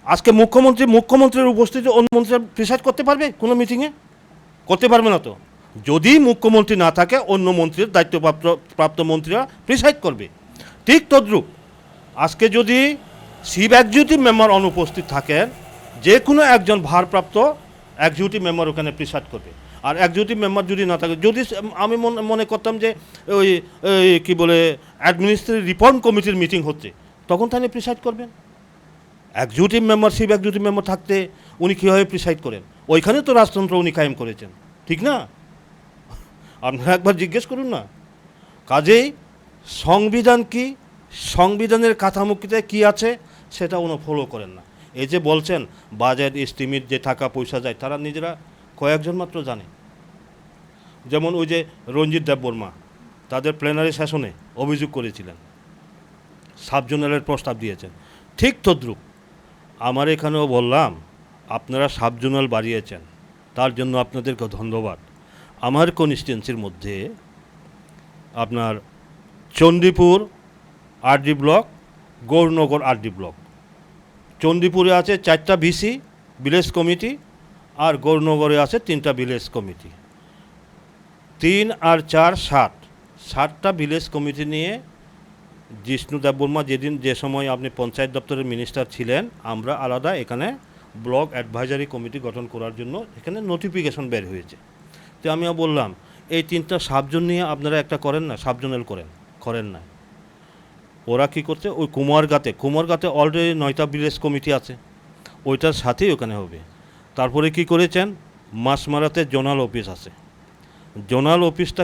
আজকে মুখ্যমন্ত্রীর উপস্থিতি অন্য মন্ত্রীরা প্রিসাইড করতে পারবে কোনো মিটিংয়ে? করতে পারবে না তো। যদি মুখ্যমন্ত্রী না থাকে অন্য মন্ত্রীর দায়িত্বপ্রাপ্ত মন্ত্রীরা প্রিসাইড করবে। ঠিক তদ্রূপ আজকে যদি চিফ এক্সিকিউটিভ মেম্বার অনুপস্থিত থাকেন যে কোনো একজন ভারপ্রাপ্ত এক্সিকিউটিভ মেম্বার ওখানে প্রিসাইড করবে। আর এক্সিকিউটিভ মেম্বার যদি না থাকে, যদি আমি মনে করতাম যে ওই কী বলে অ্যাডমিনিস্ট্রেটিভ রিফর্ম কমিটির মিটিং হচ্ছে, তখন তাহলে প্রিসাইড করবেন। Executive member chief executive member থাকতে উনি কীভাবে প্রিসাইড করেন? ওইখানে তো রাজতন্ত্র উনি কায়েম করেছেন, ঠিক না? আপনারা একবার জিজ্ঞেস করুন না। কাজেই সংবিধান কি, সংবিধানের কাঠামোতে কী আছে সেটা উনি ফলো করেন না। এই যে বলছেন বাজেট এস্টিমেট যে টাকা পয়সা যায়, তারা নিজেরা কয়েকজন মাত্র জানে। যেমন ওই যে রঞ্জিত দেববর্মা তাদের প্লেনারি সেশনে অভিযোগ করেছিলেন, সাবজোনালের প্রস্তাব দিয়েছেন। ঠিক তদ্রূপ আমার এখানেও বললাম, আপনারা সাবজোনাল বাড়িয়েছেন, তার জন্য আপনাদেরকে ধন্যবাদ। আমার কনস্টিটুয়েন্সির মধ্যে আপনার Chandipur RD block, Gaurnagar RD block. চণ্ডীপুরে আছে 4টা ভিসি ভিলেজ কমিটি, আর গৌরনগরে আছে 3টা ভিলেজ কমিটি। 3 আর 4 7টা ভিলেজ কমিটি নিয়ে জিষ্ণু দেববর্মা যে সময় আপনি পঞ্চায়েত দপ্তরের মিনিস্টার ছিলেন, আমরা আলাদা এখানে ব্লক অ্যাডভাইজারি কমিটি গঠন করার জন্য এখানে নোটিফিকেশন বের হয়েছে। তো আমিও বললাম এই 3টা সাবজোন নিয়ে আপনারা একটা করেন না, সাবজোনাল করেন না। ওরা কী করছে, ওই কুমারগাতে অলরেডি 9টা ভিলেজ কমিটি আছে, ওইটার সাথেই ওখানে হবে। তারপরে কি করেছেন, মাসমারাতে জোনাল অফিস আছে। জোনাল অফিসটা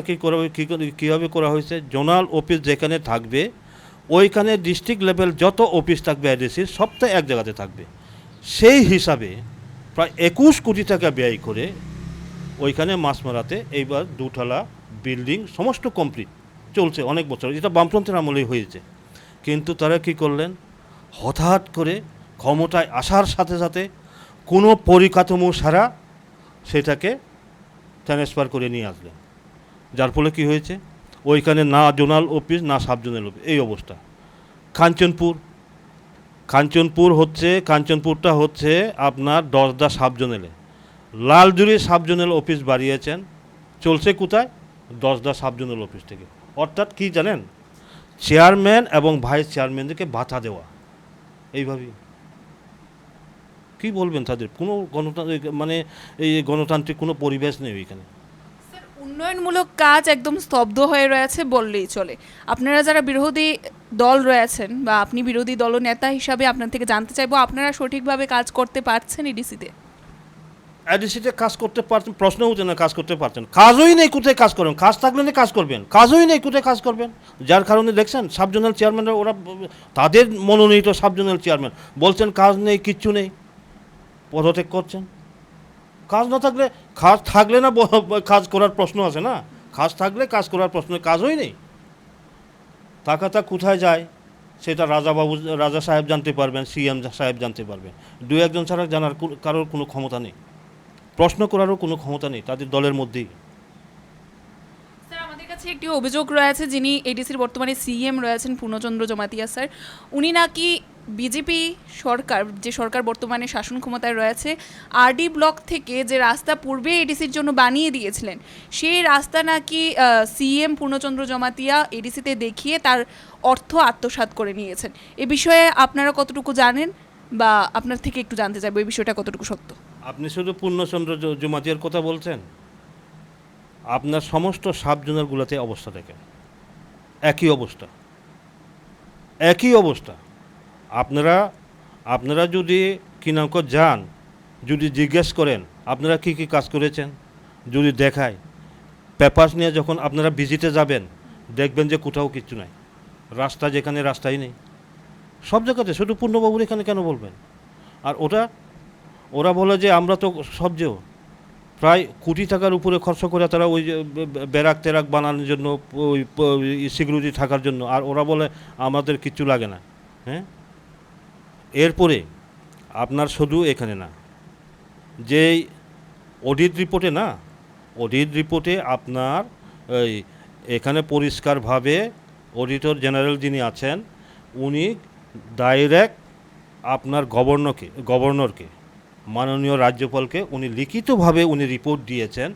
কীভাবে করা হয়েছে, জোনাল অফিস যেখানে থাকবে ওইখানে ডিস্ট্রিক্ট লেভেল যত অফিস থাকবে অ্যাডিসির সবটা এক জায়গাতে থাকবে। সেই হিসাবে প্রায় 21 কোটি টাকা ব্যয় করে ওইখানে মাসমারাতে এইবার 2তলা বিল্ডিং সমস্ত কমপ্লিট চলছে অনেক বছর। এটা বামপন্থীর আমলেই হয়েছে। কিন্তু তারা কি করলেন, হঠাৎ করে ক্ষমতায় আসার সাথে সাথে কোনো পরিকাঠামো ছাড়া সেটাকে ট্রান্সফার করে নিয়ে আসলেন। যার ফলে কি হয়েছে, ওইখানে না জোনাল অফিস না সাব জোনাল অফিস, এই অবস্থা। কাঞ্চনপুরটা হচ্ছে আপনার 10দা সাব জোনালে। লালজুড়ি সাব জোনাল অফিস বাড়িয়েছেন, চলছে কোথায়, 10দা সাব জোনাল অফিস থেকে। অর্থাৎ কি জানেন, চেয়ারম্যান এবং ভাইস চেয়ারম্যানদেরকে ভাতা দেওয়া। এইভাবেই কি বলবেন, তাদের কোনো গণতান্ত্রিক কোনো পরিবেশ নেই ওইখানে। উন্নয়নমূলক কাজ একদম স্তব্ধ হয়ে রয়েছে বললেই চলে। আপনারা যারা বিরোধী দল রয়েছেন বা আপনি বিরোধী দলনেতা হিসাবে আপনার থেকে জানতে চাইবো, আপনারা সঠিকভাবে কাজ করতে পারছেন এডিসিতে? এডিসিতে কাজ করতে পারছেন, প্রশ্ন উঠে না কাজ করতে পারছেন। কাজই নেই, কোথায় কাজ করবেন? কাজ থাকলে না কাজ করবেন, কাজই নেই, কোথায় কাজ করবেন? যার কারণে দেখছেন সাবজোনাল চেয়ারম্যানরা, ওরা তাদের মনোনীত সাবজোনাল চেয়ারম্যান বলছেন কাজ নেই, কিচ্ছু নেই, পদত্যাগ করছেন। কাজ না থাকলে, কাজ থাকলে না কাজ করার প্রশ্ন আছে না, কাজ থাকলে কাজ করার প্রশ্ন, কাজই নেই। টাকাটা কোথায় যায় সেটা রাজা সাহেব জানতে পারবেন, সিএম সাহেব জানতে পারবেন। 2-1 ছাড়া জানার কারোর কোনো ক্ষমতা নেই, প্রশ্ন করারও কোনো ক্ষমতা নেই তাদের দলের মধ্যেই। স্যার, আমাদের কাছে একটি অভিযোগ রয়েছে, যিনি এডিসির বর্তমানে সিএম রয়েছেন পূর্ণচন্দ্র জমাতিয়া স্যার, উনি নাকি বিজেপি সরকার, যে সরকার বর্তমানে শাসন ক্ষমতায় রয়েছে, আরডি ব্লক থেকে যে রাস্তা পূর্বে এডিসির জন্য বানিয়ে দিয়েছিলেন, সেই রাস্তা নাকি সিএম পূর্ণচন্দ্র জমাতিয়া এডিসিতে দেখিয়ে তার অর্থ আত্মসাৎ করে নিয়েছেন। এ বিষয়ে আপনারা কতটুকু জানেন বা আপনার থেকে একটু জানতে চাইবো এই বিষয়টা কতটুকু সত্য? আপনি শুধু পূর্ণচন্দ্র জমাতিয়ার কথা বলছেন, আপনার সমস্ত সাব জোনালগুলোতে অবস্থা দেখেন, একই অবস্থা। আপনারা যদি কিনাঙ্ক যান, যদি জিজ্ঞেস করেন আপনারা কি কি কাজ করেছেন, যদি দেখায় পেপারস নিয়ে, যখন আপনারা ভিজিটে যাবেন দেখবেন যে কোথাও কিচ্ছু নাই, রাস্তা যেখানে রাস্তাই নেই, সব জায়গাতে। শুধু পূর্ণবাবুর এখানে কেন বলবেন? আর ওরা বলে যে আমরা তো সবজেও, প্রায় কোটি টাকার উপরে খরচ করে তারা ওই যে ব্যারাক টেরাক বানানোর জন্য, ওই সিকিউরিটি থাকার জন্য, আর ওরা বলে আমাদের কিচ্ছু লাগে না। হ্যাঁ, এরপরে আপনার শুধু এখানে না, যেই অডিট রিপোর্টে আপনার এই এখানে পরিষ্কারভাবে অডিটর জেনারেল যিনি আছেন উনি ডাইরেক্ট আপনার গভর্নরকে মাননীয় রাজ্যপালকে উনি লিখিতভাবে উনি রিপোর্ট দিয়েছেন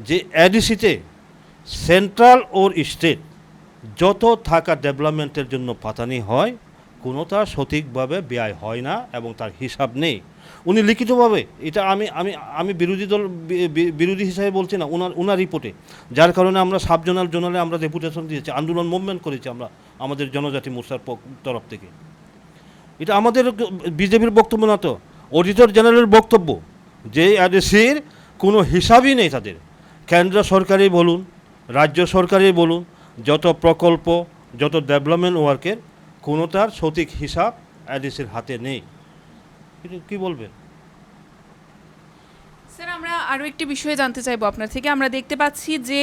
যে এডিসিতে সেন্ট্রাল ওর স্টেট যত থাকা ডেভেলপমেন্টের জন্য পাতানি হয় কোনোটা সঠিকভাবে ব্যয় হয় না এবং তার হিসাব নেই। উনি লিখিতভাবে, এটা আমি বিরোধী হিসাবে বলছি না, ওনার রিপোর্টে, যার কারণে আমরা জোনালে আমরা ডেপুটেশন দিয়েছি, আন্দোলন মুভমেন্ট করেছি আমরা আমাদের জনজাতি মোর্চার তরফ থেকে। এটা আমাদের বিজেপির বক্তব্য না, তো অডিটর জেনারেলের বক্তব্য যে এডিসির কোনো হিসাবই নেই তাদের। কেন্দ্র সরকারই বলুন, রাজ্য সরকারই বলুন, যত প্রকল্প, যত ডেভেলপমেন্ট ওয়ার্কের কোনোটার সঠিক হিসাব এডিসির হাতে নেই। কি বলবেন? স্যার, আমরা আরও একটি বিষয়ে জানতে চাইবো আপনার থেকে। আমরা দেখতে পাচ্ছি যে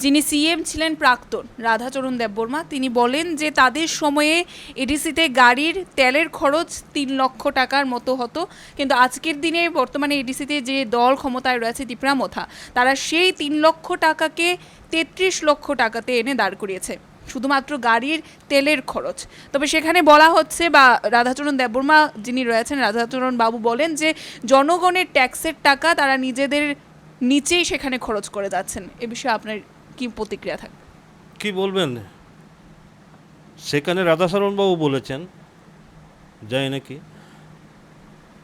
যিনি সিএম ছিলেন প্রাক্তন রাধাচরণ দেববর্মা, তিনি বলেন যে তাদের সময়ে এডিসিতে গাড়ির তেলের খরচ 3 লক্ষ টাকার মতো হতো, কিন্তু আজকের দিনে বর্তমানে এডিসিতে যে দল ক্ষমতায় রয়েছে তিপ্রামথা, তারা সেই 3 লক্ষ টাকাকে 33 লক্ষ টাকাতে এনে দাঁড় করিয়েছে শুধুমাত্র গাড়ির তেলের খরচ। তবে সেখানে বলা হচ্ছে, বা রাধাচরণ দেববর্মা যিনি রয়েছেন, রাধাচরণ বাবু বলেন যে জনগণের ট্যাক্সের টাকা তারা নিজেদের নিচেই সেখানে খরচ করে যাচ্ছেন। এ বিষয়ে আপনার কি প্রতিক্রিয়া থাকবে? কি বলবেন? সেখানে রাধাচরণবাবু বলেছেন, যাই নাকি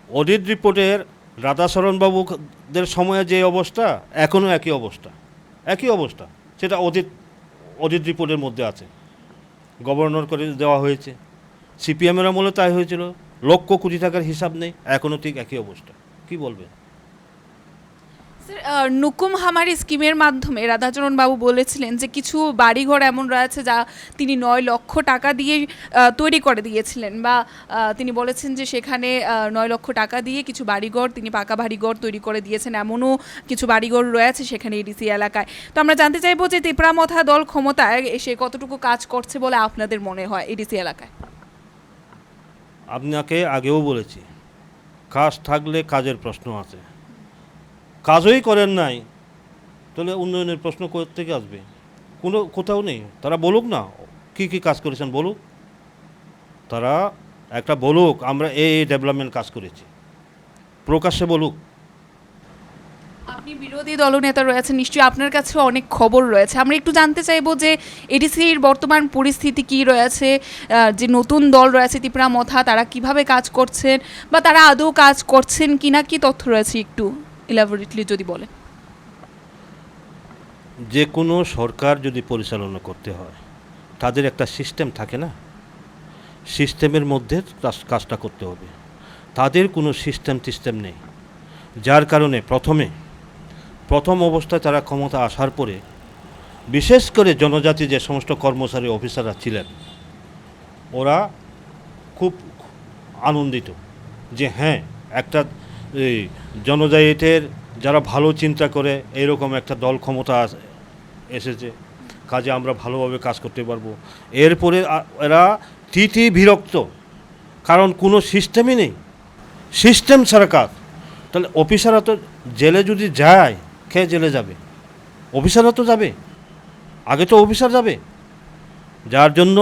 অডিট রিপোর্টের রাধাচরণবাবুদের সময়ে যে অবস্থা এখনও একই অবস্থা, সেটা অডিট রিপোর্টের মধ্যে আছে, গভর্নর করে দেওয়া হয়েছে। সিপিএমের আমলে তাই হয়েছিল, লক্ষ কোটি টাকার হিসাব নেই, এখনও ঠিক একই অবস্থা। কি বলবেন? স্যার, নুকুম হামারি স্কিমের মাধ্যমে রাধাচরণ বাবু বলেছিলেন যে কিছু বাড়িঘর এমন রয়েছে যা তিনি 9 লক্ষ টাকা দিয়ে তৈরি করে দিয়েছিলেন, বা তিনি বলেছেন যে সেখানে 9 লক্ষ টাকা দিয়ে কিছু বাড়িঘর তিনি পাকা বাড়িঘর তৈরি করে দিয়েছেন। এমনও কিছু বাড়িঘর রয়েছে সেখানে এডিসি এলাকায়। তো আমরা জানতে চাইবো যে তিপ্রামথা দল ক্ষমতায় এসে কতটুকু কাজ করছে বলে আপনাদের মনে হয় এডিসি এলাকায়? আপনাকে আগেও বলেছি, কাজ থাকলে কাজের প্রশ্ন আছে, কাজই করেন নাই তাহলে উন্নয়নের প্রশ্ন থেকে আসবে? কোথাও নেই। তারা বলুক না কি কাজ করেছেন, বলুক, তারা একটা বলুক আমরা এই ডেভেলপমেন্ট কাজ করেছি, প্রকাশ্যে বলুক। আপনি বিরোধী দলনেতা রয়েছেন, নিশ্চয়ই আপনার কাছে অনেক খবর রয়েছে। আমরা একটু জানতে চাইবো যে এডিসির বর্তমান পরিস্থিতি কি রয়েছে, যে নতুন দল রয়েছে তিপ্রামথা, তারা কিভাবে কাজ করছেন বা তারা আদৌ কাজ করছেন কিনা, কি তথ্য রয়েছে একটু ইলাবোরেটলি যদি বলেন। যে কোনো সরকার যদি পরিচালনা করতে হয় তাদের একটা সিস্টেম থাকে না, সিস্টেমের মধ্যে কাজটা করতে হবে। তাদের কোনো সিস্টেম নেই, যার কারণে প্রথম অবস্থায় তারা ক্ষমতা আসার পরে বিশেষ করে জনজাতি যে সমস্ত কর্মচারী অফিসাররা ছিলেন ওরা খুব আনন্দিত যে হ্যাঁ একটা এই জনজাতিদের যারা ভালো চিন্তা করে এরকম একটা দল ক্ষমতা এসেছে, কাজে আমরা ভালোভাবে কাজ করতে পারবো। এরপরে এরা বিরক্ত, কারণ কোনো সিস্টেমই নেই, সিস্টেম ছাড়া কাজ। তাহলে অফিসাররা তো জেলে যদি যায়, খেয়ে জেলে যাবে? অফিসাররা তো যাবে, আগে তো অফিসার যাবে। যার জন্য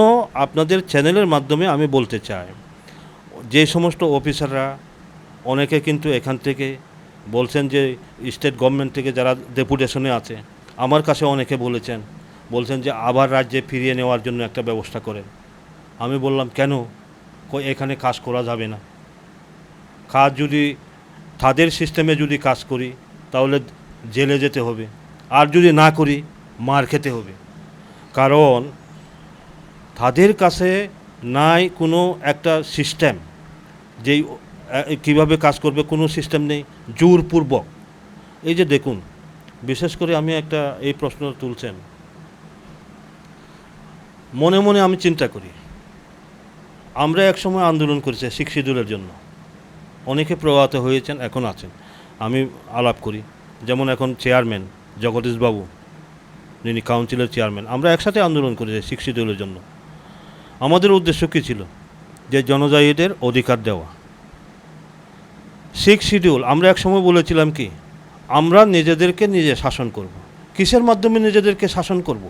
আপনাদের চ্যানেলের মাধ্যমে আমি বলতে চাই, যে সমস্ত অফিসাররা অনেকে কিন্তু এখান থেকে বলছেন যে স্টেট গভর্নমেন্ট থেকে যারা ডেপুটেশনে আছে, আমার কাছে অনেকে বলছেন যে আবার রাজ্যে ফিরিয়ে নেওয়ার জন্য একটা ব্যবস্থা করেন। আমি বললাম কেন? এখানে কাজ করা যাবে না। কাজ যদি তাদের সিস্টেমে যদি কাজ করি তাহলে জেলে যেতে হবে, আর যদি না করি মার খেতে হবে, কারণ তাদের কাছে নাই কোনো একটা সিস্টেম, যেই কীভাবে কাজ করবে কোনো সিস্টেম নেই, জোরপূর্বক। এই যে দেখুন, বিশেষ করে আমি এই প্রশ্ন তুলছেন, মনে মনে আমি চিন্তা করি, আমরা একসময় আন্দোলন করেছি শিক্ষিতদের জন্য, অনেকে প্রয়াত হয়েছেন, এখন আছেন, আমি আলাপ করি, যেমন এখন চেয়ারম্যান জগদীশবাবু, যিনি কাউন্সিলের চেয়ারম্যান, আমরা একসাথে আন্দোলন করেছি 6 শিডিউলের জন্য। আমাদের উদ্দেশ্য কী ছিল? যে জনজাতিদের অধিকার দেওয়া। 6 শিডিউল আমরা একসময় বলেছিলাম কি, আমরা নিজেদেরকে নিজে শাসন করব। কিসের মাধ্যমে নিজেদেরকে শাসন করব?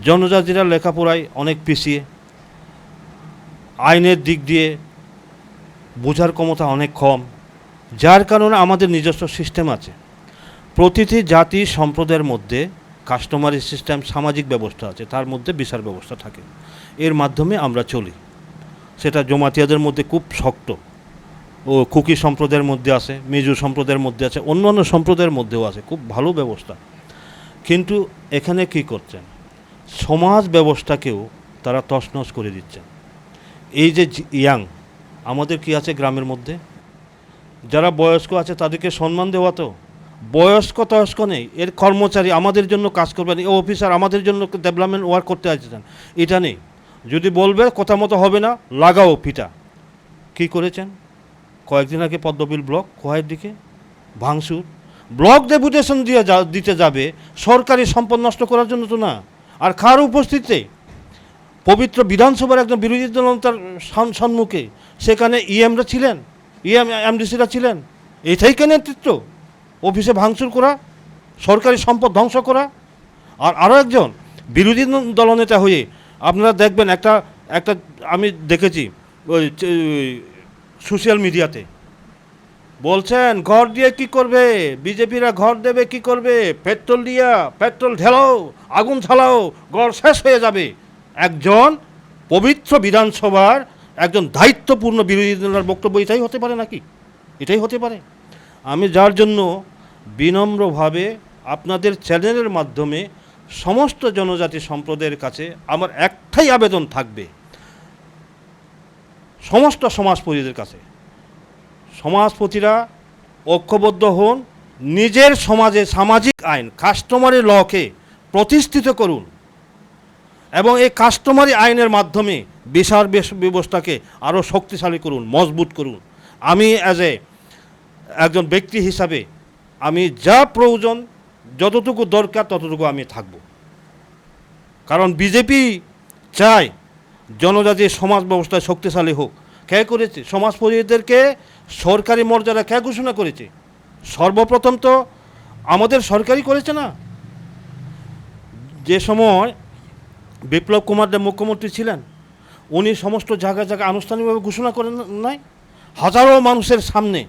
জনজাতিরা লেখাপড়ায় অনেক পিছিয়ে, আইনের দিক দিয়ে বোঝার ক্ষমতা অনেক কম, যার কারণে আমাদের নিজস্ব সিস্টেম আছে। প্রতিটি জাতি সম্প্রদায়ের মধ্যে কাস্টমারি সিস্টেম, সামাজিক ব্যবস্থা আছে, তার মধ্যে বিচার ব্যবস্থা থাকে। এর মাধ্যমে আমরা চলি। সেটা জমাতিয়াদের মধ্যে খুব শক্ত, ও কুকি সম্প্রদায়ের মধ্যে আছে, মিজু সম্প্রদায়ের মধ্যে আছে, অন্যান্য সম্প্রদায়ের মধ্যেও আছে, খুব ভালো ব্যবস্থা। কিন্তু এখানে কি করছেন? সমাজ ব্যবস্থাকেও তারা তছনছ করে দিচ্ছেন। এই যে ইয়াং আমাদের কি আছে গ্রামের মধ্যে, যারা বয়স্ক আছে তাদেরকে সম্মান দেওয়া, তো বয়স্ক নেই, এর কর্মচারী আমাদের জন্য কাজ করবেন, এই অফিসার আমাদের জন্য ডেভেলপমেন্ট ওয়ার্ক করতে আসছেন, এটা নেই। যদি বলবে কথা মতো হবে না, লাগাও পিটা। কি করেছেন? কয়েকদিন আগে পদ্মবিল ব্লক খোয়াইয়ের দিকে ভাঙচুর। ব্লক ডেপুটেশন দিতে যাবে সরকারি সম্পদ নষ্ট করার জন্য তো না। আর কার উপস্থিতিতে? পবিত্র বিধানসভার একজন বিরোধী দলনেতার সম্মুখে, সেখানে ইএমরা ছিলেন, এমডিসিরা ছিলেন। এটাই কে নেতৃত্ব? অফিসে ভাঙচুর করা, সরকারি সম্পদ ধ্বংস করা। আর আরও একজন বিরোধী দলনেতা হয়ে আপনারা দেখবেন, একটা আমি দেখেছি ওই সোশ্যাল মিডিয়াতে, বলছেন ঘর দিয়ে কি করবে, বিজেপিরা ঘর দেবে কি করবে, পেট্রোল ঢেলাও, আগুন ঝালাও, ঘর শেষ হয়ে যাবে। একজন পবিত্র বিধানসভার একজন দায়িত্বপূর্ণ বিরোধী দলের বক্তব্য এটাই হতে পারে নাকি? এটাই হতে পারে? আমি যার জন্য বিনম্রভাবে আপনাদের চ্যানেলের মাধ্যমে সমস্ত জনজাতি সম্প্রদায়ের কাছে আমার একটাই আবেদন থাকবে, সমস্ত সমাজপতিদের কাছে, সমাজপতিরা ঐক্যবদ্ধ হন, নিজের সমাজে সামাজিক আইন কাস্টমারি লকে প্রতিষ্ঠিত করুন এবং এই কাস্টমারি আইনের মাধ্যমে বিচার ব্যবস্থাকে আরও শক্তিশালী করুন, মজবুত করুন। আমি একজন ব্যক্তি হিসাবে আমি যা প্রয়োজন, যতটুকু দরকার ততটুকু আমি থাকব। কারণ বিজেপি চায় জনজাতির সমাজ ব্যবস্থা শক্তিশালী হোক। কে করেছে? সমাজপতিদেরকে সরকারি মর্যাদা কে ঘোষণা করেছে? সর্বপ্রথম তো আমাদের সরকারই করেছে না। যে সময় বিপ্লব কুমার দেব মুখ্যমন্ত্রী ছিলেন, উনি সমস্ত জায়গায় আনুষ্ঠানিকভাবে ঘোষণা করেন নাই? হাজারো মানুষের সামনে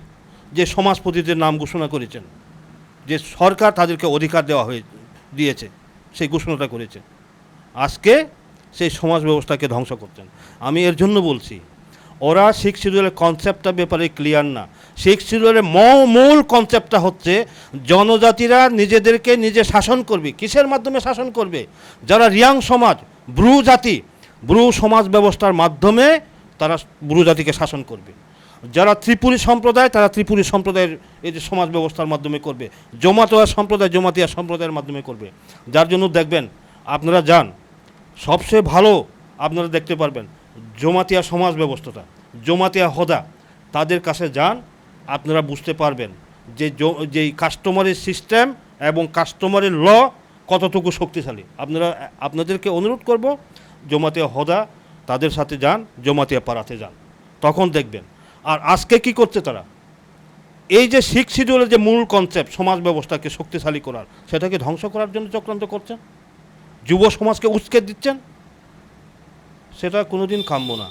যে সমাজপতিদের নাম ঘোষণা করেছেন, যে সরকার তাদেরকে অধিকার দিয়েছে, সেই ঘোষণাটা করেছে। আজকে সেই সমাজ ব্যবস্থাকে ধ্বংস করছেন। আমি এর জন্য বলছি, ওরা 6 শিডিউলের কনসেপ্টটা ব্যাপারে ক্লিয়ার না। 6 শিডিউলের মূল কনসেপ্টটা হচ্ছে জনজাতিরা নিজেদেরকে নিজে শাসন করবে। কিসের মাধ্যমে শাসন করবে? যারা রিয়াং সমাজ, ব্রু সমাজ ব্যবস্থার মাধ্যমে তারা ব্রু জাতিকে শাসন করবে। যারা ত্রিপুরী সম্প্রদায়, তারা ত্রিপুরী সম্প্রদায়ের এই যে সমাজ ব্যবস্থার মাধ্যমে করবে। জমাতিয়া সম্প্রদায়ের মাধ্যমে করবে। যার জন্য দেখবেন, আপনারা যান, সবচেয়ে ভালো আপনারা দেখতে পারবেন জমাতিয়া সমাজ ব্যবস্থাটা, জমাতিয়া হোদা, তাদের কাছে যান, আপনারা বুঝতে পারবেন যে কাস্টমারি সিস্টেম এবং কাস্টমারি ল কতটুকু শক্তিশালী। আপনাদেরকে অনুরোধ করব, জমাতিয়া হোদা তাদের সাথে যান, জমাতিয়া পাড়াতে যান, তখন দেখবেন। আর আজকে কি করছে তারা? এই যে 6 শিডিউলের যে মূল কনসেপ্ট সমাজ ব্যবস্থাকে শক্তিশালী করার, সেটাকে ধ্বংস করার জন্য চক্রান্ত করছেন, যুব সমাজকে উস্কে দিচ্ছেন। সেটা কোনোদিন কাম্য না।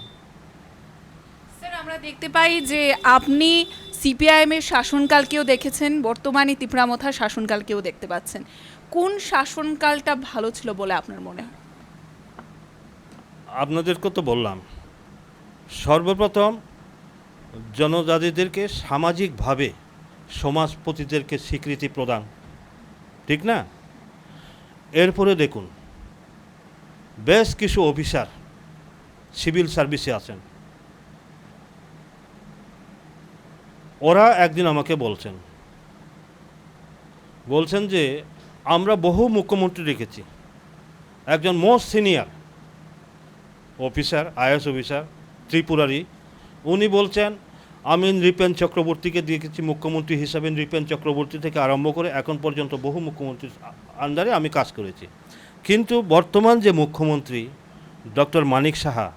স্যার, আমরা দেখতে পাই যে আপনি সিপিআইএমের শাসনকালকেও দেখেছেন, বর্তমানে তিপ্রামথার শাসনকালকেও দেখতে পাচ্ছেন। কোন শাসনকালটা ভালো ছিল বলে আপনার মনে হয়? আপনাদেরকে তো বললাম, সর্বপ্রথম জনজাতিদেরকে সামাজিকভাবে সমাজপতিদেরকে স্বীকৃতি প্রদান, ঠিক না? এরপরে দেখুন, বেশ কিছু অফিসার সিভিল সার্ভিসে আছেন, ওরা একদিন আমাকে বলছেন যে আমরা বহু মুখ্যমন্ত্রী রেখেছি, একজন most senior officer, IS officer ত্রিপুরারই, উনি বলছেন আমি নৃপেন চক্রবর্তীকে দেখেছি মুখ্যমন্ত্রী হিসাবে, নৃপেন চক্রবর্তী থেকে আরম্ভ করে এখন পর্যন্ত বহু মুখ্যমন্ত্রীর আন্ডারে আমি কাজ করেছি। কিন্তু বর্তমান যে মুখ্যমন্ত্রী ডক্টর মানিক সাহা,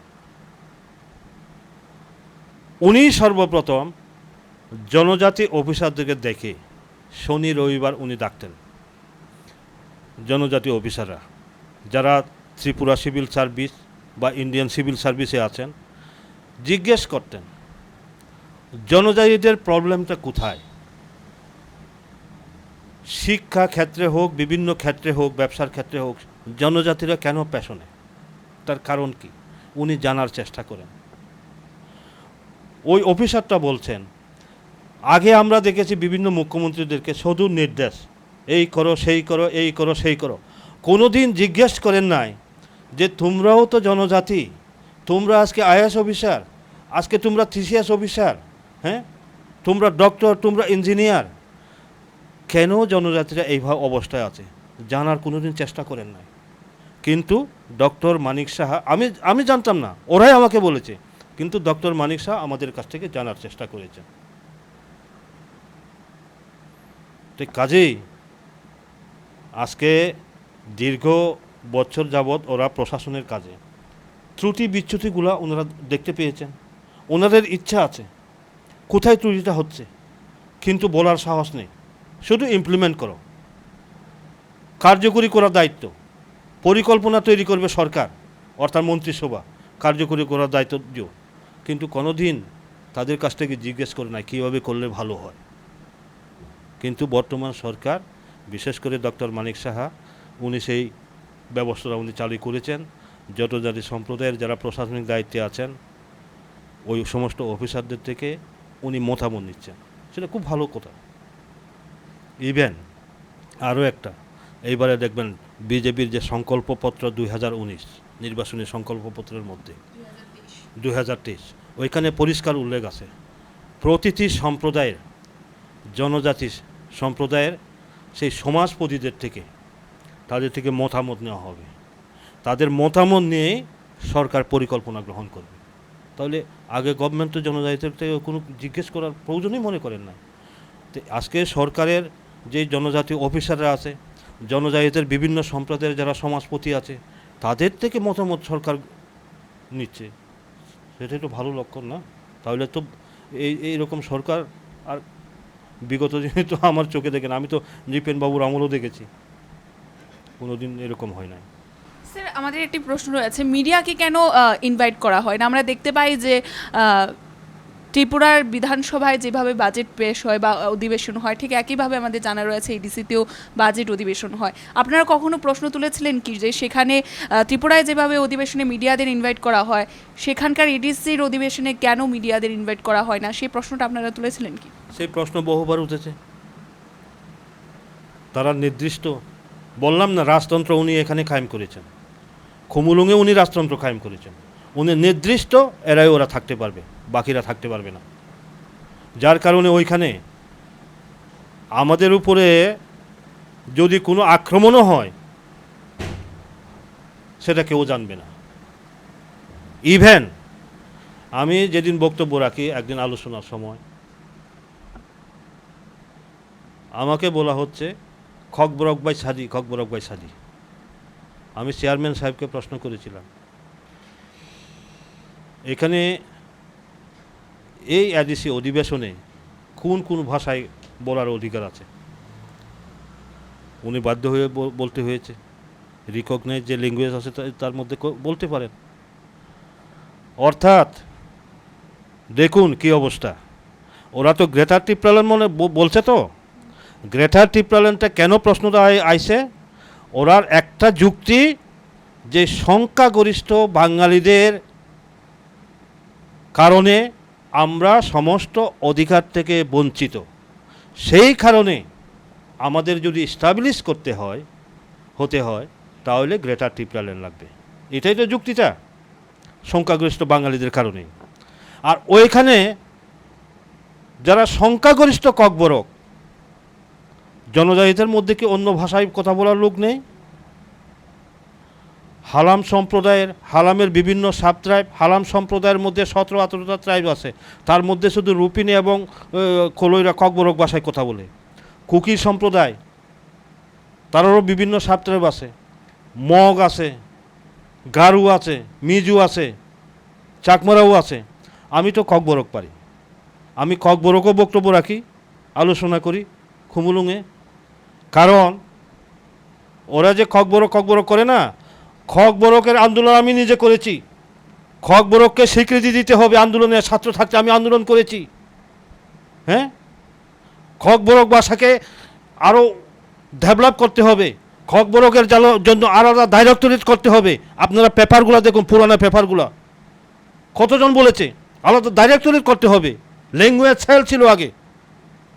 উনি সর্বপ্রথম জনজাতি অফিসারদেরকে দেখে শনি রবিবার উনি ডাকতেন জনজাতি অফিসাররা যারা ত্রিপুরা সিভিল সার্ভিস বা ইন্ডিয়ান সিভিল সার্ভিসে আছেন, জিজ্ঞেস করতেন জনজাতিদের প্রবলেমটা কোথায়। শিক্ষা ক্ষেত্রে হোক, বিভিন্ন ক্ষেত্রে হোক, ব্যবসার ক্ষেত্রে হোক, জনজাতিরা কেন পেছনে, তার কারণ কি উনি জানার চেষ্টা করেন। ওই অফিসারটা বলছেন, আগে আমরা দেখেছি বিভিন্ন মুখ্যমন্ত্রীদেরকে শুধু নির্দেশ, এই করো সেই করো, এই করো সেই করো, কোনো দিন জিজ্ঞেস করেন নাই যে তোমরাও তো জনজাতি, তোমরা আজকে আইএএস অফিসার, আজকে তোমরা টিসিএস অফিসার, হ্যাঁ তোমরা ডক্টর, তোমরা ইঞ্জিনিয়ার, কেন জনজাতিরা এইভাবে অবস্থায় আছে জানার কোনো দিন চেষ্টা করেন নাই। কিন্তু ডক্টর মানিক সাহা, আমি জানতাম না, ওরাই আমাকে বলেছে, কিন্তু ডক্টর মানিক সাহা আমাদের কাছ থেকে জানার চেষ্টা করেছেন। তো কাজেই আজকে দীর্ঘ বছর যাবৎ ওরা প্রশাসনের কাজে ত্রুটি বিচ্যুতিগুলো ওনারা দেখতে পেয়েছেন, ওনাদের ইচ্ছা আছে কোথায় ত্রুটিটা হচ্ছে, কিন্তু বলার সাহস নেই। শুধু ইমপ্লিমেন্ট করো, কার্যকরী করার দায়িত্ব, পরিকল্পনা তৈরি করবে সরকার অর্থাৎ মন্ত্রিসভা, কার্যকরী করার দায়িত্ব দিও, কিন্তু কোনো দিন তাদের কাছ থেকে জিজ্ঞেস করে না কীভাবে করলে ভালো হয়। কিন্তু বর্তমান সরকার, বিশেষ করে ডক্টর মানিক সাহা, উনি সেই ব্যবস্থাটা উনি চালু করেছেন। জনজাতি সম্প্রদায়ের যারা প্রশাসনিক দায়িত্বে আছেন ওই সমস্ত অফিসারদের থেকে উনি মতামত নিচ্ছেন, সেটা খুব ভালো কথা। ইভেন আরও একটা, এইবারে দেখবেন বিজেপির যে সংকল্পপত্র 2019 নির্বাচনী সংকল্পপত্রের মধ্যে 2023, ওইখানে পরিষ্কার উল্লেখ আছে প্রতিটি সম্প্রদায়ের, জনজাতি সম্প্রদায়ের সেই সমাজপতিদের থেকে, তাদের থেকে মতামত নেওয়া হবে, তাদের মতামত নিয়ে সরকার পরিকল্পনা গ্রহণ করবে। তাহলে আগে গভর্নমেন্ট তো জনজাতিদের থেকে কোনো জিজ্ঞেস করার প্রয়োজনই মনে করেন না। তো আজকে সরকারের যে জনজাতি অফিসাররা আছে, জনজাতিদের বিভিন্ন সম্প্রদায়ের যারা সমাজপতি আছে, তাদের থেকে মতামত সরকার নিচ্ছে, সেটাই তো ভালো লক্ষণ না? তাহলে তো এইরকম সরকার আর বিগত দিনে তো আমার চোখে দেখেন, আমি তো নৃপেন বাবুর আমলও দেখেছি, কোনো দিন এরকম হয় নাই। স্যার, আমাদের একটি প্রশ্ন রয়েছে, মিডিয়াকে কেন ইনভাইট করা হয় না? আমরা দেখতে পাই যে ত্রিপুরার বিধানসভায় যেভাবে বাজেট পেশ হয় বা অধিবেশন হয়, ঠিক একইভাবে আমাদের জানা রয়েছে এডিসিতেও বাজেট অধিবেশন হয়। আপনারা কখনো প্রশ্ন তুলেছিলেন কি যে সেখানে ত্রিপুরায় যেভাবে অধিবেশনে মিডিয়াদের ইনভাইট করা হয়, সেখানকার এডিসির অধিবেশনে কেন মিডিয়াদের ইনভাইট করা হয় না? সেই প্রশ্নটা আপনারা তুলেছিলেন কি? সেই প্রশ্ন বহুবার উঠেছে। তারা নির্দিষ্ট, বললাম না, রাজতন্ত্র উনি এখানে কায়েম করেছেন, খুমুলুঙে উনি রাজতন্ত্র কায়েম করেছেন, উনি নির্দিষ্ট এরাই ওরা থাকতে পারবে, বাকিরা থাকতে পারবে না। যার কারণে ওইখানে আমাদের উপরে যদি কোনো আক্রমণও হয় সেটা কেউ জানবে না। ইভেন আমি যেদিন বক্তব্য রাখি, একদিন আলোচনার সময় আমাকে বলা হচ্ছে খকবরক বাই সাদি, খকবরক বাই সাদি। আমি চেয়ারম্যান সাহেবকে প্রশ্ন করেছিলাম, এখানে এই এডিসি অধিবেশনে কোন কোন ভাষায় বলার অধিকার আছে? উনি বাধ্য হয়ে বলতে হয়েছে রিকগনাইজ যে ল্যাঙ্গুয়েজ আছে তার মধ্যে বলতে পারেন। অর্থাৎ দেখুন কি অবস্থা। ওরা তো গ্রেটার টিপ্রালেন মনে বলছে, তো গ্রেটার টিপ্রালেনটা কেন প্রশ্নটা আইছে? ওরার একটা যুক্তি যে সংখ্যাগরিষ্ঠ বাঙালিদের কারণে আমরা সমস্ত অধিকার থেকে বঞ্চিত, সেই কারণে আমাদের যদি স্টাবলিশ হতে হয় তাহলে গ্রেটার টিপ্রালেন লাগবে। এটাই তো যুক্তিটা, সংখ্যাগরিষ্ঠ বাঙালিদের কারণে। আর ওইখানে যারা সংখ্যাগরিষ্ঠ ককবরক, জনজাতিদের মধ্যে কি অন্য ভাষায় কথা বলার লোক নেই? হালাম সম্প্রদায়ের, হালামের বিভিন্ন সাব ট্রাইব, হালাম সম্প্রদায়ের মধ্যে 17-18টা ট্রাইব আছে, তার মধ্যে শুধু রুপিনি এবং কলইরা ককবরক ভাষায় কথা বলে। কুকি সম্প্রদায়, তারও বিভিন্ন সাব ট্রাইব আছে, মগ আছে, গারু আছে, মিজু আছে, চাকমারাও আছে। আমি তো ককবরক পারি, আমি ককবরকও বক্তব্য রাখি, আলোচনা করি খুমুলুঙে। কারণ ওরা যে খকবরক করে না, খকবরকের আন্দোলন আমি নিজে করেছি। খকবরককে স্বীকৃতি দিতে হবে, আন্দোলনের ছাত্র থাকতে আমি আন্দোলন করেছি। হ্যাঁ, খকবরক ভাষাকে আরও ডেভেলপ করতে হবে, খকবরকের জন্য আলাদা ডাইরেক্টরেট করতে হবে। আপনারা পেপারগুলো দেখুন, পুরানো পেপারগুলো কতজন বলেছে আলাদা ডাইরেক্টরেট করতে হবে। ল্যাঙ্গুয়েজ সেল ছিল আগে,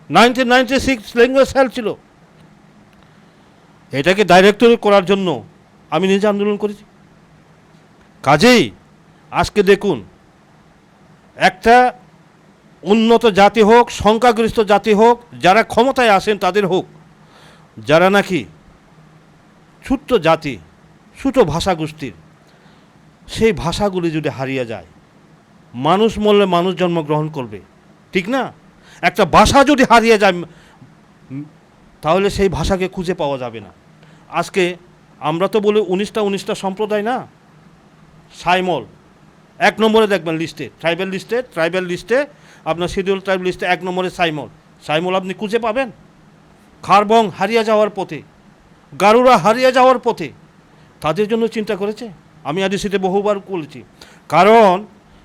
1996 ল্যাঙ্গুয়েজ সেল ছিল। এটাকে ডাইরেক্টরেট করার জন্য আমি নিজে আন্দোলন করেছি। কাজেই আজকে দেখুন, একটা উন্নত জাতি হোক, সংখ্যাগরিষ্ঠ জাতি হোক, যারা ক্ষমতায় আসেন তাদের হোক, যারা নাকি ছোট্ট জাতি, ছোট ভাষা গোষ্ঠীর, সেই ভাষাগুলি যদি হারিয়ে যায়, মানুষ মরলে মানুষ জন্মগ্রহণ করবে, ঠিক না? একটা ভাষা যদি হারিয়ে যায় তাহলে সেই ভাষাকে খুঁজে পাওয়া যাবে না। আজকে আমরা তো বলি 19টা সম্প্রদায় না, সাইমল 1 নম্বরে দেখবেন লিস্টে, ট্রাইবাল লিস্টে আপনার শিডিউল ট্রাইব লিস্টে 1 নম্বরে সাইমল আপনি খুঁজে পাবেন। খারবং হারিয়ে যাওয়ার পথে, গারুরা হারিয়ে যাওয়ার পথে, তাদের জন্য চিন্তা করেছে? আমি আদিসিতে বহুবার বলেছি। কারণ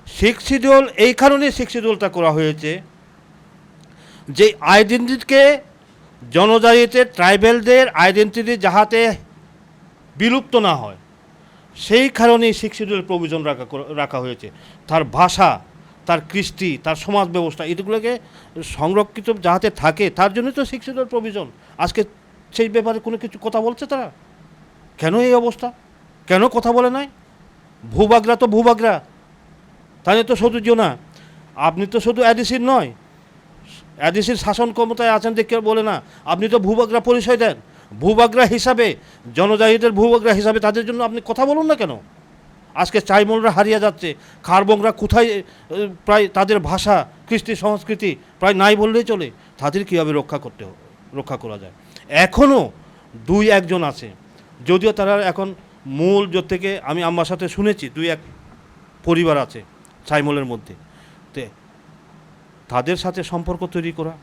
সিক্স শিডিউল, এই কারণে সিক্স শিডিউলটা করা হয়েছে যে আইডেন্টিটিকে, জনজাতিতে ট্রাইবেলদের আইডেন্টিটি যাহাতে বিলুপ্ত না হয়, সেই কারণেই সিক্স শিডিউল প্রভিশন রাখা হয়েছে। তার ভাষা, তার কৃষ্টি, তার সমাজ ব্যবস্থা, এগুলোকে সংরক্ষিত যাহাতে থাকে, তার জন্যই তো সিক্স শিডিউল প্রভিশন। আজকে সেই ব্যাপারে কোনো কিছু কথা বলছে তারা? কেন এই অবস্থা? কেন কথা বলে নাই? ভূভাগরা তো ভূভাগরা, তাহলে তো শুধু না, আপনি তো শুধু অ্যাডিসির নয়, অ্যাডিসির শাসন ক্ষমতায় আছেন দেখে বলে না, আপনি তো ভূভাগরা পরিচয় দেন। ভূভাগরা হিসাবে, জনজাতিদের ভূভাগরা হিসাবে তাদের জন্য আপনি কথা বলুন না কেন? আজকে চাইমলরা হারিয়ে যাচ্ছে, খারবংরা কোথায়, প্রায় তাদের ভাষা, কৃষ্টি, সংস্কৃতি প্রায় নাই বললেই চলে। তাদের কীভাবে রক্ষা করা যায়? এখনও 2-1 আছে, যদিও তারা এখন মূল থেকে আমি আমার সাথে শুনেছি 2-1 পরিবার আছে চাইমলের মধ্যে, তে তাদের সাথে সম্পর্ক তৈরি করা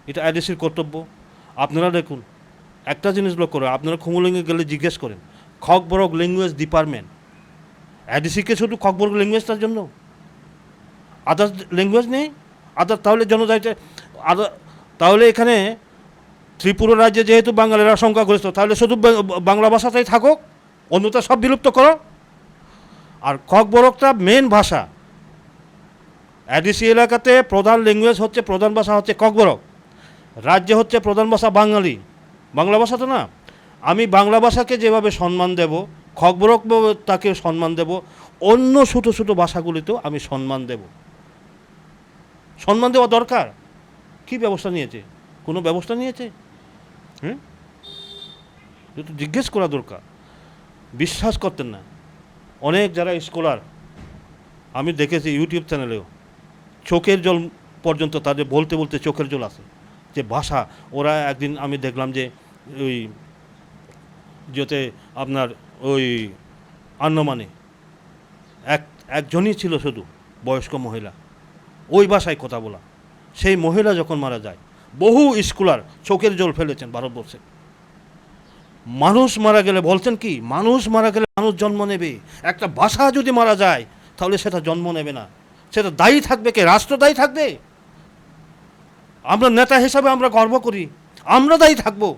এটা অ্যাডিসির কর্তব্য। আপনারা দেখুন, একটা জিনিস লক্ষ্য করে, আপনারা খুমুলুঙে গেলে জিজ্ঞেস করেন, খকবরক ল্যাঙ্গুয়েজ ডিপার্টমেন্ট অ্যাডিসিকে শুধু খকবরক ল্যাঙ্গুয়েজটার জন্য, আদার্স ল্যাঙ্গুয়েজ নেই? তাহলে জনজাতি তাহলে এখানে ত্রিপুরা রাজ্যে যেহেতু বাঙালিরা সংখ্যাগরিষ্ঠ, তাহলে শুধু বাংলা ভাষাতেই থাকুক, অন্যটা সব বিলুপ্ত করো। আর খকবরকটা মেন ভাষা, অ্যাডিসি এলাকাতে প্রধান ল্যাঙ্গুয়েজ হচ্ছে, প্রধান ভাষা হচ্ছে ককবরক, রাজ্যে হচ্ছে প্রধান ভাষা বাঙালি, বাংলা ভাষা তো না। আমি বাংলা ভাষাকে যেভাবে সম্মান দেব, খকবরক তাকে সম্মান দেব, অন্য ছোটো ছোটো ভাষাগুলিতেও আমি সম্মান দেওয়া দরকার। কি ব্যবস্থা নিয়েছে? কোনো ব্যবস্থা নিয়েছে? একটু জিজ্ঞেস করা দরকার। বিশ্বাস করতেন না অনেক যারা স্কলার, আমি দেখেছি ইউটিউব চ্যানেলেও, চোখের জল পর্যন্ত তাদের বলতে বলতে চোখের জল আসে যে ভাষা। ওরা একদিন আমি দেখলাম যে ওই যেতে আপনার ওই আন্দামানে একজনই ছিল শুধু বয়স্ক মহিলা, ওই ভাষায় কথা বলা। সেই মহিলা যখন মারা যায়, বহু স্কলার চোখের জল ফেলেছেন ভারতবর্ষে। মানুষ মারা গেলে বলছেন কি, মানুষ মারা গেলে মানুষ জন্ম নেবে, একটা ভাষা যদি মারা যায় তাহলে সেটা জন্ম নেবে না, সেটা দায়ী থাকবে কে? রাষ্ট্র দায়ী থাকবে। আমরা নেতা হিসাবে আমরা গর্ব করি, আমরা দায়ী থাকবো।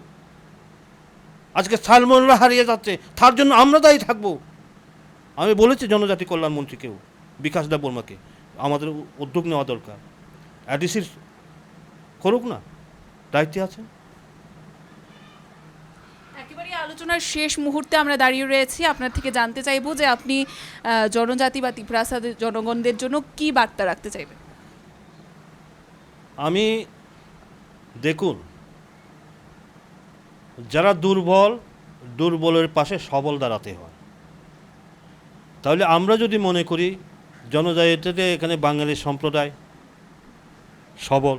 আজকে সালমনরা হারিয়ে যাচ্ছে, তার জন্য আমরা দায়ী থাকবো। আমি বলেছি জনজাতি কল্যাণ মন্ত্রীকেও, বিকাশ দেববর্মাকে, আমাদের উদ্যোগ নেওয়া দরকার। অ্যাডিসির করুক না, দায়িত্বে আছে। একেবারে আলোচনার শেষ মুহূর্তে আমরা দাঁড়িয়ে রয়েছি, আপনার থেকে জানতে চাইবো যে আপনি জনজাতি বা ত্রিপুরাসাদের জনগণদের জন্য কি বার্তা রাখতে চাইবেন? আমি দেখুন, যারা দুর্বলের পাশে সবল দাঁড়াতে হয়। তাহলে আমরা যদি মনে করি জনজাতিতে এখানে বাঙালি সম্প্রদায় সবল,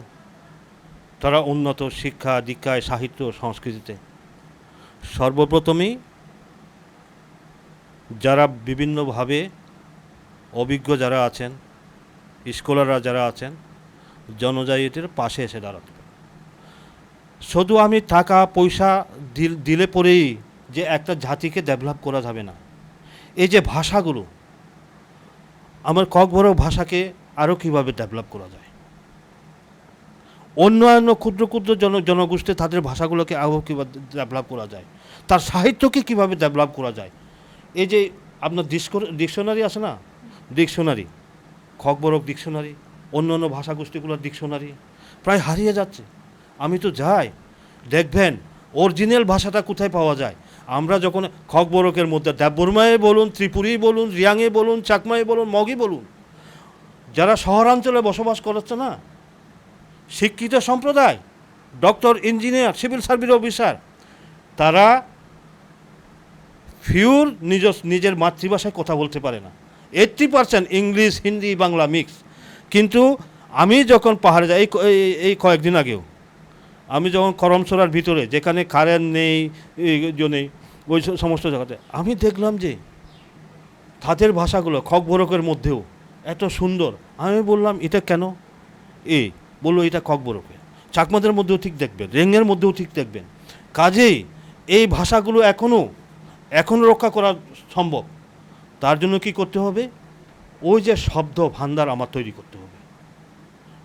তারা উন্নত শিক্ষা দীক্ষায় সাহিত্য সংস্কৃতিতে, সর্বপ্রথমেই যারা বিভিন্নভাবে অভিজ্ঞ যারা আছেন, স্কলাররা যারা আছেন, জনজাতির পাশে এসে দাঁড়াতে হবে। শুধু আমি টাকা পয়সা দিলে পরেই যে একটা জাতিকে ডেভেলপ করা যাবে না। এই যে ভাষাগুলো, আমার ককবরক ভাষাকে আরও কীভাবে ডেভেলপ করা যায়, অন্যান্য ক্ষুদ্র ক্ষুদ্র জনগোষ্ঠী তাদের ভাষাগুলোকে আরও কীভাবে ডেভেলপ করা যায়, তার সাহিত্যকে কীভাবে ডেভেলপ করা যায়। এই যে আপনার ডিকশনারি আছে না, ডিকশনারি, ককবরক ডিকশনারি, অন্যান্য ভাষাগোষ্ঠীগুলোর ডিকশনারি প্রায় হারিয়ে যাচ্ছে। আমি তো যাই, দেখবেন অরিজিনাল ভাষাটা কোথায় পাওয়া যায়। আমরা যখন ককবরকের মধ্যে দেববর্মায় বলুন, ত্রিপুরী বলুন, রিয়াংয়ে বলুন, চাকমায় বলুন, মগই বলুন, যারা শহরাঞ্চলে বসবাস করছে না, শিক্ষিত সম্প্রদায়, doctor, engineer, civil service officer, তারা ফিউর নিজের মাতৃভাষায় কথা বলতে পারে না। 80% ইংলিশ, হিন্দি, বাংলা মিক্স। কিন্তু আমি যখন পাহাড়ে যাই, এই কয়েকদিন আগেও আমি যখন করমসরার ভিতরে, যেখানে কারেন্ট নেই, নেই, ওই সমস্ত জায়গাতে আমি দেখলাম যে তাদের ভাষাগুলো ককবরকের মধ্যেও এত সুন্দর। আমি বললাম এটা কেন? বললো এটা ককবরকে। চাকমাদের মধ্যেও ঠিক দেখবেন, রেঙ্গের মধ্যেও ঠিক দেখবেন। কাজেই এই ভাষাগুলো এখনও রক্ষা করা সম্ভব। তার জন্য কি করতে হবে? ওই যে শব্দ ভান্ডার আমার তৈরি করতে হবে।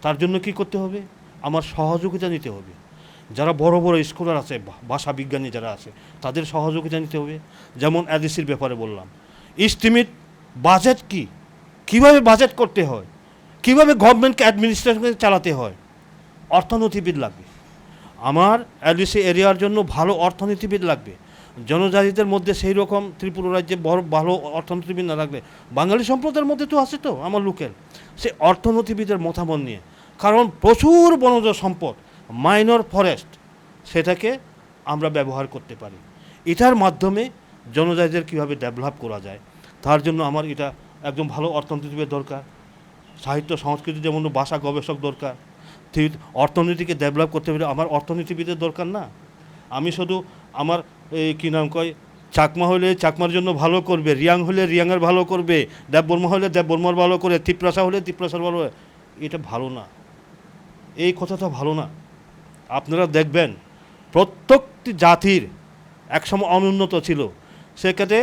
তার জন্য কি করতে হবে? আমার সহযোগিতা নিতে হবে। যারা বড় বড় স্কলার আছে, ভাষা বিজ্ঞানী যারা আছে, তাদের সহযোগিতা নিতে হবে। যেমন এডিসির ব্যাপারে বললাম, এস্টিমেট, বাজেট কীভাবে বাজেট করতে হয়, কীভাবে গভর্নমেন্টকে অ্যাডমিনিস্ট্রেশনকে চালাতে হয়, অর্থনীতিবিদ লাগবে। আমার এডিসি এরিয়ার জন্য ভালো অর্থনীতিবিদ লাগবে। জনজাতিদের মধ্যে সেই রকম ত্রিপুরা রাজ্যে বড় ভালো অর্থনীতিবিদ না লাগলে, বাঙালি সম্প্রদায়ের মধ্যে তো আছে তো আমার লোকের, সে অর্থনীতিবিদের মতামত নিয়ে। কারণ প্রচুর বনজ সম্পদ, মাইনর ফরেস্ট, সেটাকে আমরা ব্যবহার করতে পারি। এটার মাধ্যমে জনজাতিদের কীভাবে ডেভেলপ করা যায়, তার জন্য আমার এটা একদম ভালো অর্থনীতিবিদ দরকার। সাহিত্য সংস্কৃতি যেমন ভাষা গবেষক দরকার। অর্থনীতিকে ডেভেলপ করতে হলে আমার অর্থনীতিবিদের দরকার না। আমি শুধু আমার কী নাম কয়, চাকমা হলে চাকমার জন্য ভালো করবে, রিয়াং হলে রিয়াংয়ের ভালো করবে, দেববর্মা হলে দেববর্মার ভালো করে, তিপ্রাসা হলে তিপ্রাসার ভালো, এটা ভালো না। এই কথাটা ভালো না। আপনারা দেখবেন প্রত্যেকটি জাতির একসময় অনুন্নত ছিল, সেক্ষেত্রে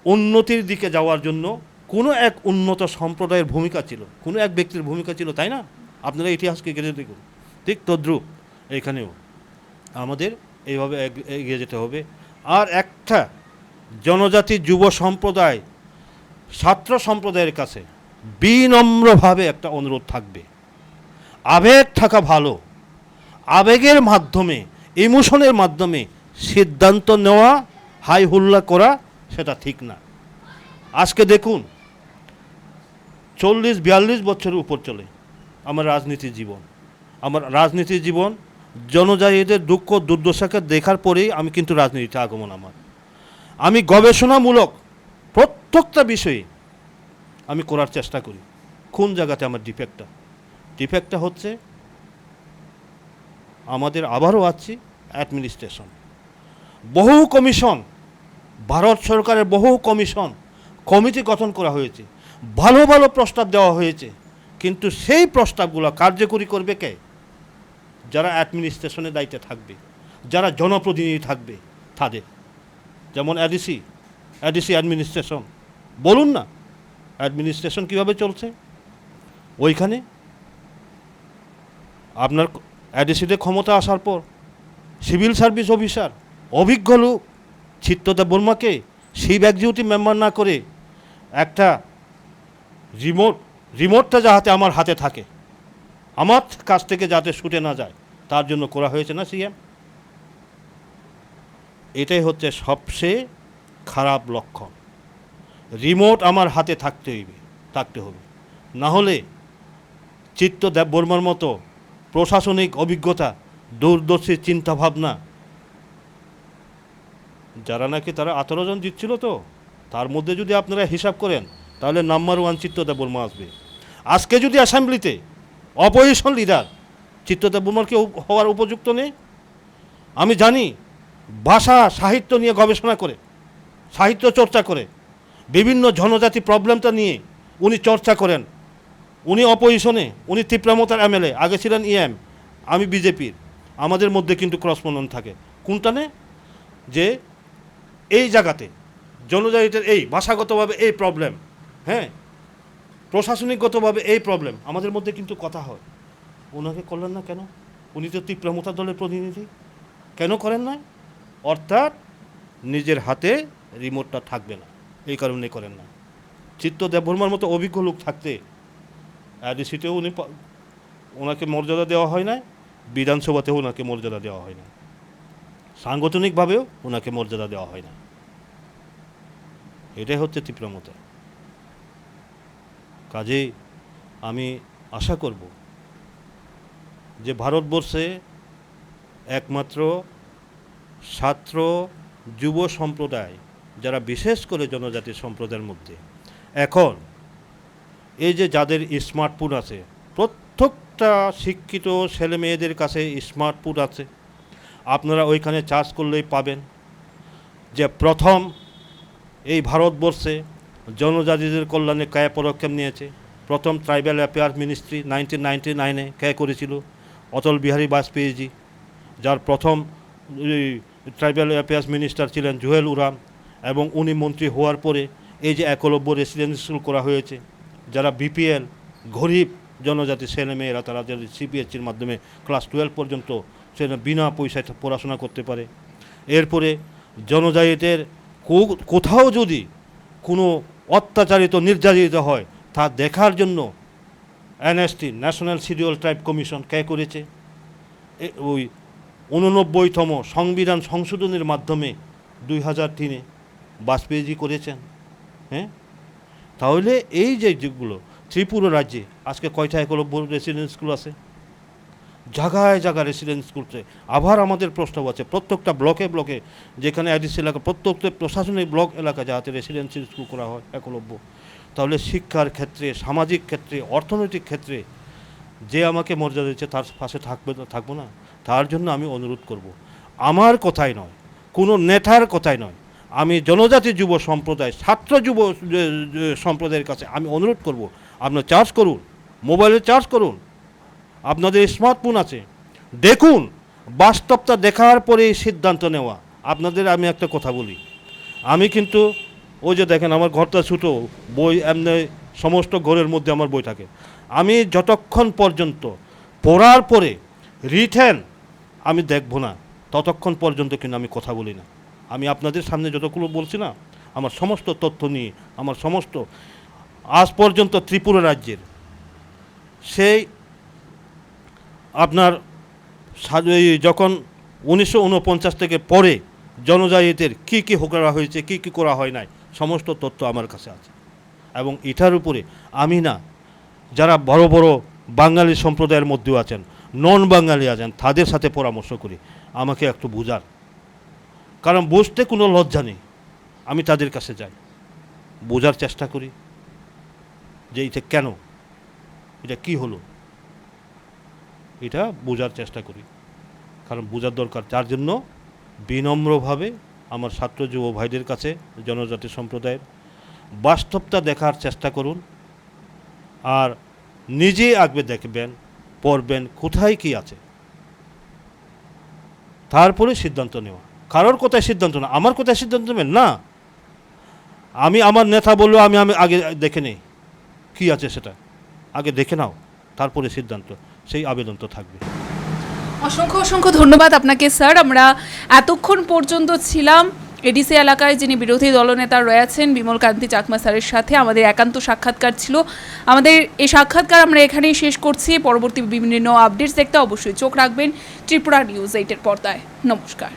উন্নতির দিকে যাওয়ার জন্য কোনো এক উন্নত সম্প্রদায়ের ভূমিকা ছিল, কোনো এক ব্যক্তির ভূমিকা ছিল, তাই না? আপনারা ইতিহাসকে ঘিরে দেখুন। ঠিক তদ্রূপ এখানেও আমাদের এইভাবে এগিয়ে যেতে হবে। আর একটা জনজাতি যুব সম্প্রদায়, ছাত্র সম্প্রদায়ের কাছে বিনম্রভাবে একটা অনুরোধ থাকবে, আবেগ থাকা ভালো, আবেগের মাধ্যমে, ইমোশনের মাধ্যমে সিদ্ধান্ত নেওয়া, হাই হুল্লা করা, সেটা ঠিক না। আজকে দেখুন 40-42 বছরের উপর চলে আমার রাজনীতির জীবন। জনজাতিদের দুঃখ দুর্দশাকে দেখার পরেই আমি কিন্তু রাজনীতিতে আগমন আমার। আমি গবেষণামূলক প্রত্যেকটা বিষয়ে আমি করার চেষ্টা করি। কোন জায়গাতে আমার ডিফেক্টটা হচ্ছে, আমাদের আবারও আছে অ্যাডমিনিস্ট্রেশন। বহু কমিশন, ভারত সরকারের বহু কমিটি গঠন করা হয়েছে, ভালো ভালো প্রস্তাব দেওয়া হয়েছে, কিন্তু সেই প্রস্তাবগুলো কার্যকরী করবে কে? যারা অ্যাডমিনিস্ট্রেশনের দায়িত্বে থাকবে, যারা জনপ্রতিনিধি থাকবে তাদের। যেমন এডিসি অ্যাডমিনিস্ট্রেশন, বলুন না অ্যাডমিনিস্ট্রেশন কীভাবে চলছে। ওইখানে আপনার এডিসিতে ক্ষমতা আসার পর সিভিল সার্ভিস অফিসার, অভিজ্ঞ লোক, চিত্তদেব বর্মাকে চিফ এক্সিকিউটিভ মেম্বার না করে একটা রিমোটটা যাতে আমার হাতে থাকে, আমার কাছ থেকে যাতে ছুটে না যায়, তার জন্য করা হয়েছে না সিএম। এটাই হচ্ছে সবচেয়ে খারাপ লক্ষণ। রিমোট আমার হাতে থাকতে হবে, না হলে চিত্তদেব বর্মার মতো প্রশাসনিক অভিজ্ঞতা, দূরদর্শী চিন্তাভাবনা, যারা নাকি তারা 18 জন জিতছিল, তো তার মধ্যে যদি আপনারা হিসাব করেন তাহলে নাম্বার 1 চিত্তদেব বর্মা আসবে। আজকে যদি অ্যাসেম্বলিতে অপোজিশন লিডার চিত্তদেব বর্মার কেউ হওয়ার উপযুক্ত নেই? আমি জানি ভাষা সাহিত্য নিয়ে গবেষণা করে, সাহিত্য চর্চা করে, বিভিন্ন জনজাতি প্রবলেমটা নিয়ে উনি চর্চা করেন। উনি অপোজিশনে, উনি তীব্রমতার এমএলএ, আগে ছিলেন ইএম, আমি বিজেপির। আমাদের মধ্যে কিন্তু করসপন্ডেন্ট থাকে কোনটানে, যে এই জায়গাতে জনজাতিদের এই ভাষাগতভাবে এই প্রবলেম, হ্যাঁ, প্রশাসনিকগতভাবে এই প্রবলেম, আমাদের মধ্যে কিন্তু কথা হয়। ওনাকে করলেন না কেন? উনি তো তীব্রমতা দলের প্রতিনিধি, কেন করেন না? অর্থাৎ নিজের হাতে রিমোটটা থাকবে না, এই কারণে করেন না। চিত্তদেব বর্মার মতো অভিজ্ঞ লোক থাকতে অ্যাডিসিতেও ওনাকে মর্যাদা দেওয়া হয় না, বিধানসভাতেও ওনাকে মর্যাদা দেওয়া হয় না, সাংগঠনিকভাবেও ওনাকে মর্যাদা দেওয়া হয় না। এটাই হচ্ছে তীব্রমতা। কাজেই আমি আশা করব যে ভারতবর্ষে একমাত্র ছাত্র যুব সম্প্রদায়, যারা বিশেষ করে জনজাতি সম্প্রদায়ের মধ্যে এখন এই যে যাদের স্মার্টফোন আছে, প্রত্যেকটা শিক্ষিত ছেলে মেয়েদের কাছে স্মার্টফোন আছে, আপনারা ওইখানে চার্জ করলেই পাবেন যে প্রথম এই ভারতবর্ষে জনজাতিদের কল্যাণে কে পদক্ষেপ নিয়েছে। প্রথম ট্রাইবাল অ্যাফেয়ার্স মিনিস্ট্রি 1999-এ কে করেছিল? অটল বিহারী বাজপেয়ীজি, যার প্রথম ট্রাইবাল অ্যাফেয়ার্স মিনিস্টার ছিলেন জুয়েল ওরাম, এবং উনি মন্ত্রী হওয়ার পরে এই যে একলব্য রেসিডেন্সিয়াল স্কুল করা হয়েছে, যারা বিপিএল গরিব জনজাতি ছেলেমেয়েরা তারা যদি সিপিএসসির মাধ্যমে ক্লাস 12 পর্যন্ত সেটা বিনা পয়সায় পড়াশোনা করতে পারে। এরপরে জনজাতিদের কোথাও যদি কোনো অত্যাচারিত নির্যাতিত হয় তা দেখার জন্য NST national schedule tribe commission কে করেছে? ওই 89তম সংবিধান সংশোধনের মাধ্যমে 2003-এ বাজপেয়ীজি করেছেন। হ্যাঁ, তাহলে এই যে যেগুলো ত্রিপুরা রাজ্যে আজকে কয়টা একলব্য রেসিডেন্স স্কুল আছে? জায়গায় জায়গায় রেসিডেন্স স্কুলছে। আবার আমাদের প্রস্তাব আছে প্রত্যেকটা ব্লকে ব্লকে, যেখানে এডিসি এলাকা, প্রত্যেকটা প্রশাসনিক ব্লক এলাকা যাতে রেসিডেন্সিয়াল স্কুল করা হয় একলব্য। তাহলে শিক্ষার ক্ষেত্রে, সামাজিক ক্ষেত্রে, অর্থনৈতিক ক্ষেত্রে যে আমাকে মর্যাদা দিচ্ছে তার পাশে থাকবো না? তার জন্য আমি অনুরোধ করব, আমার কথাই নয়, কোনো নেতার কথাই নয়, আমি জনজাতি যুব সম্প্রদায়, ছাত্র যুব সম্প্রদায়ের কাছে আমি অনুরোধ করব, আপনারা চার্জ করুন, মোবাইলে চার্জ করুন, আপনাদের স্মার্টফোন আছে, দেখুন, বাস্তবতা দেখার পরেই সিদ্ধান্ত নেওয়া। আপনাদের আমি একটা কথা বলি, আমি কিন্তু ওই যে দেখেন আমার ঘরটা ছোটো, বই এমনি সমস্ত ঘরের মধ্যে আমার বই থাকে, আমি যতক্ষণ পর্যন্ত পড়ার পরে রিটেন আমি দেখব না ততক্ষণ পর্যন্ত কিন্তু আমি কথা বলি না। আমি আপনাদের সামনে যতগুলো বলছি না, আমার সমস্ত তথ্য নিয়ে, আমার সমস্ত আজ পর্যন্ত ত্রিপুরা রাজ্যের সেই আপনার যখন 1949 থেকে পরে জনজাতিদের কী কী করা হয়েছে, কী কী করা হয় নাই, সমস্ত তথ্য আমার কাছে আছে। এবং এটার উপরে আমি না, যারা বড় বড় বাঙালি সম্প্রদায়ের মধ্যেও আছেন, নন বাঙালি আছেন, তাদের সাথে পরামর্শ করি আমাকে একটু বোঝার, কারণ বুঝতে কোনো লজ্জা নেই। আমি তাদের কাছে যাই, বোঝার চেষ্টা করি যে এটা কেন, এটা কি হলো, এটা বোঝার চেষ্টা করি, কারণ বোঝার দরকার। যার জন্য বিনম্রভাবে আমার ছাত্র যুব ভাইদের কাছে, জনজাতি সম্প্রদায়ের বাস্তবতা দেখার চেষ্টা করুন, আর নিজে আগে দেখবেন, পড়বেন কোথায় কি আছে, তারপরে সিদ্ধান্ত নেওয়া। কারোর কোথায় সিদ্ধান্ত না, আমার কোথায় সিদ্ধান্ত নেবেন না। আমি আমার নেতা বললেও আমি আগে দেখে নেই কী আছে, সেটা আগে দেখে নাও, তারপরে সিদ্ধান্ত, সেই আবেদন তো থাকবে। অসংখ্য অসংখ্য ধন্যবাদ আপনাকে স্যার। আমরা এতক্ষণ পর্যন্ত ছিলাম এডিসি এলাকায় যিনি বিরোধী দলনেতা রয়েছেন বিমল কান্তি চাকমা স্যারের সাথে। আমাদের একান্ত সাক্ষাৎকার ছিল। আমাদের এই সাক্ষাৎকার আমরা এখানেই শেষ করছি। পরবর্তী বিভিন্ন আপডেটস দেখতে অবশ্যই চোখ রাখবেন ত্রিপুরা নিউজ 8-এর পর্দায়। নমস্কার।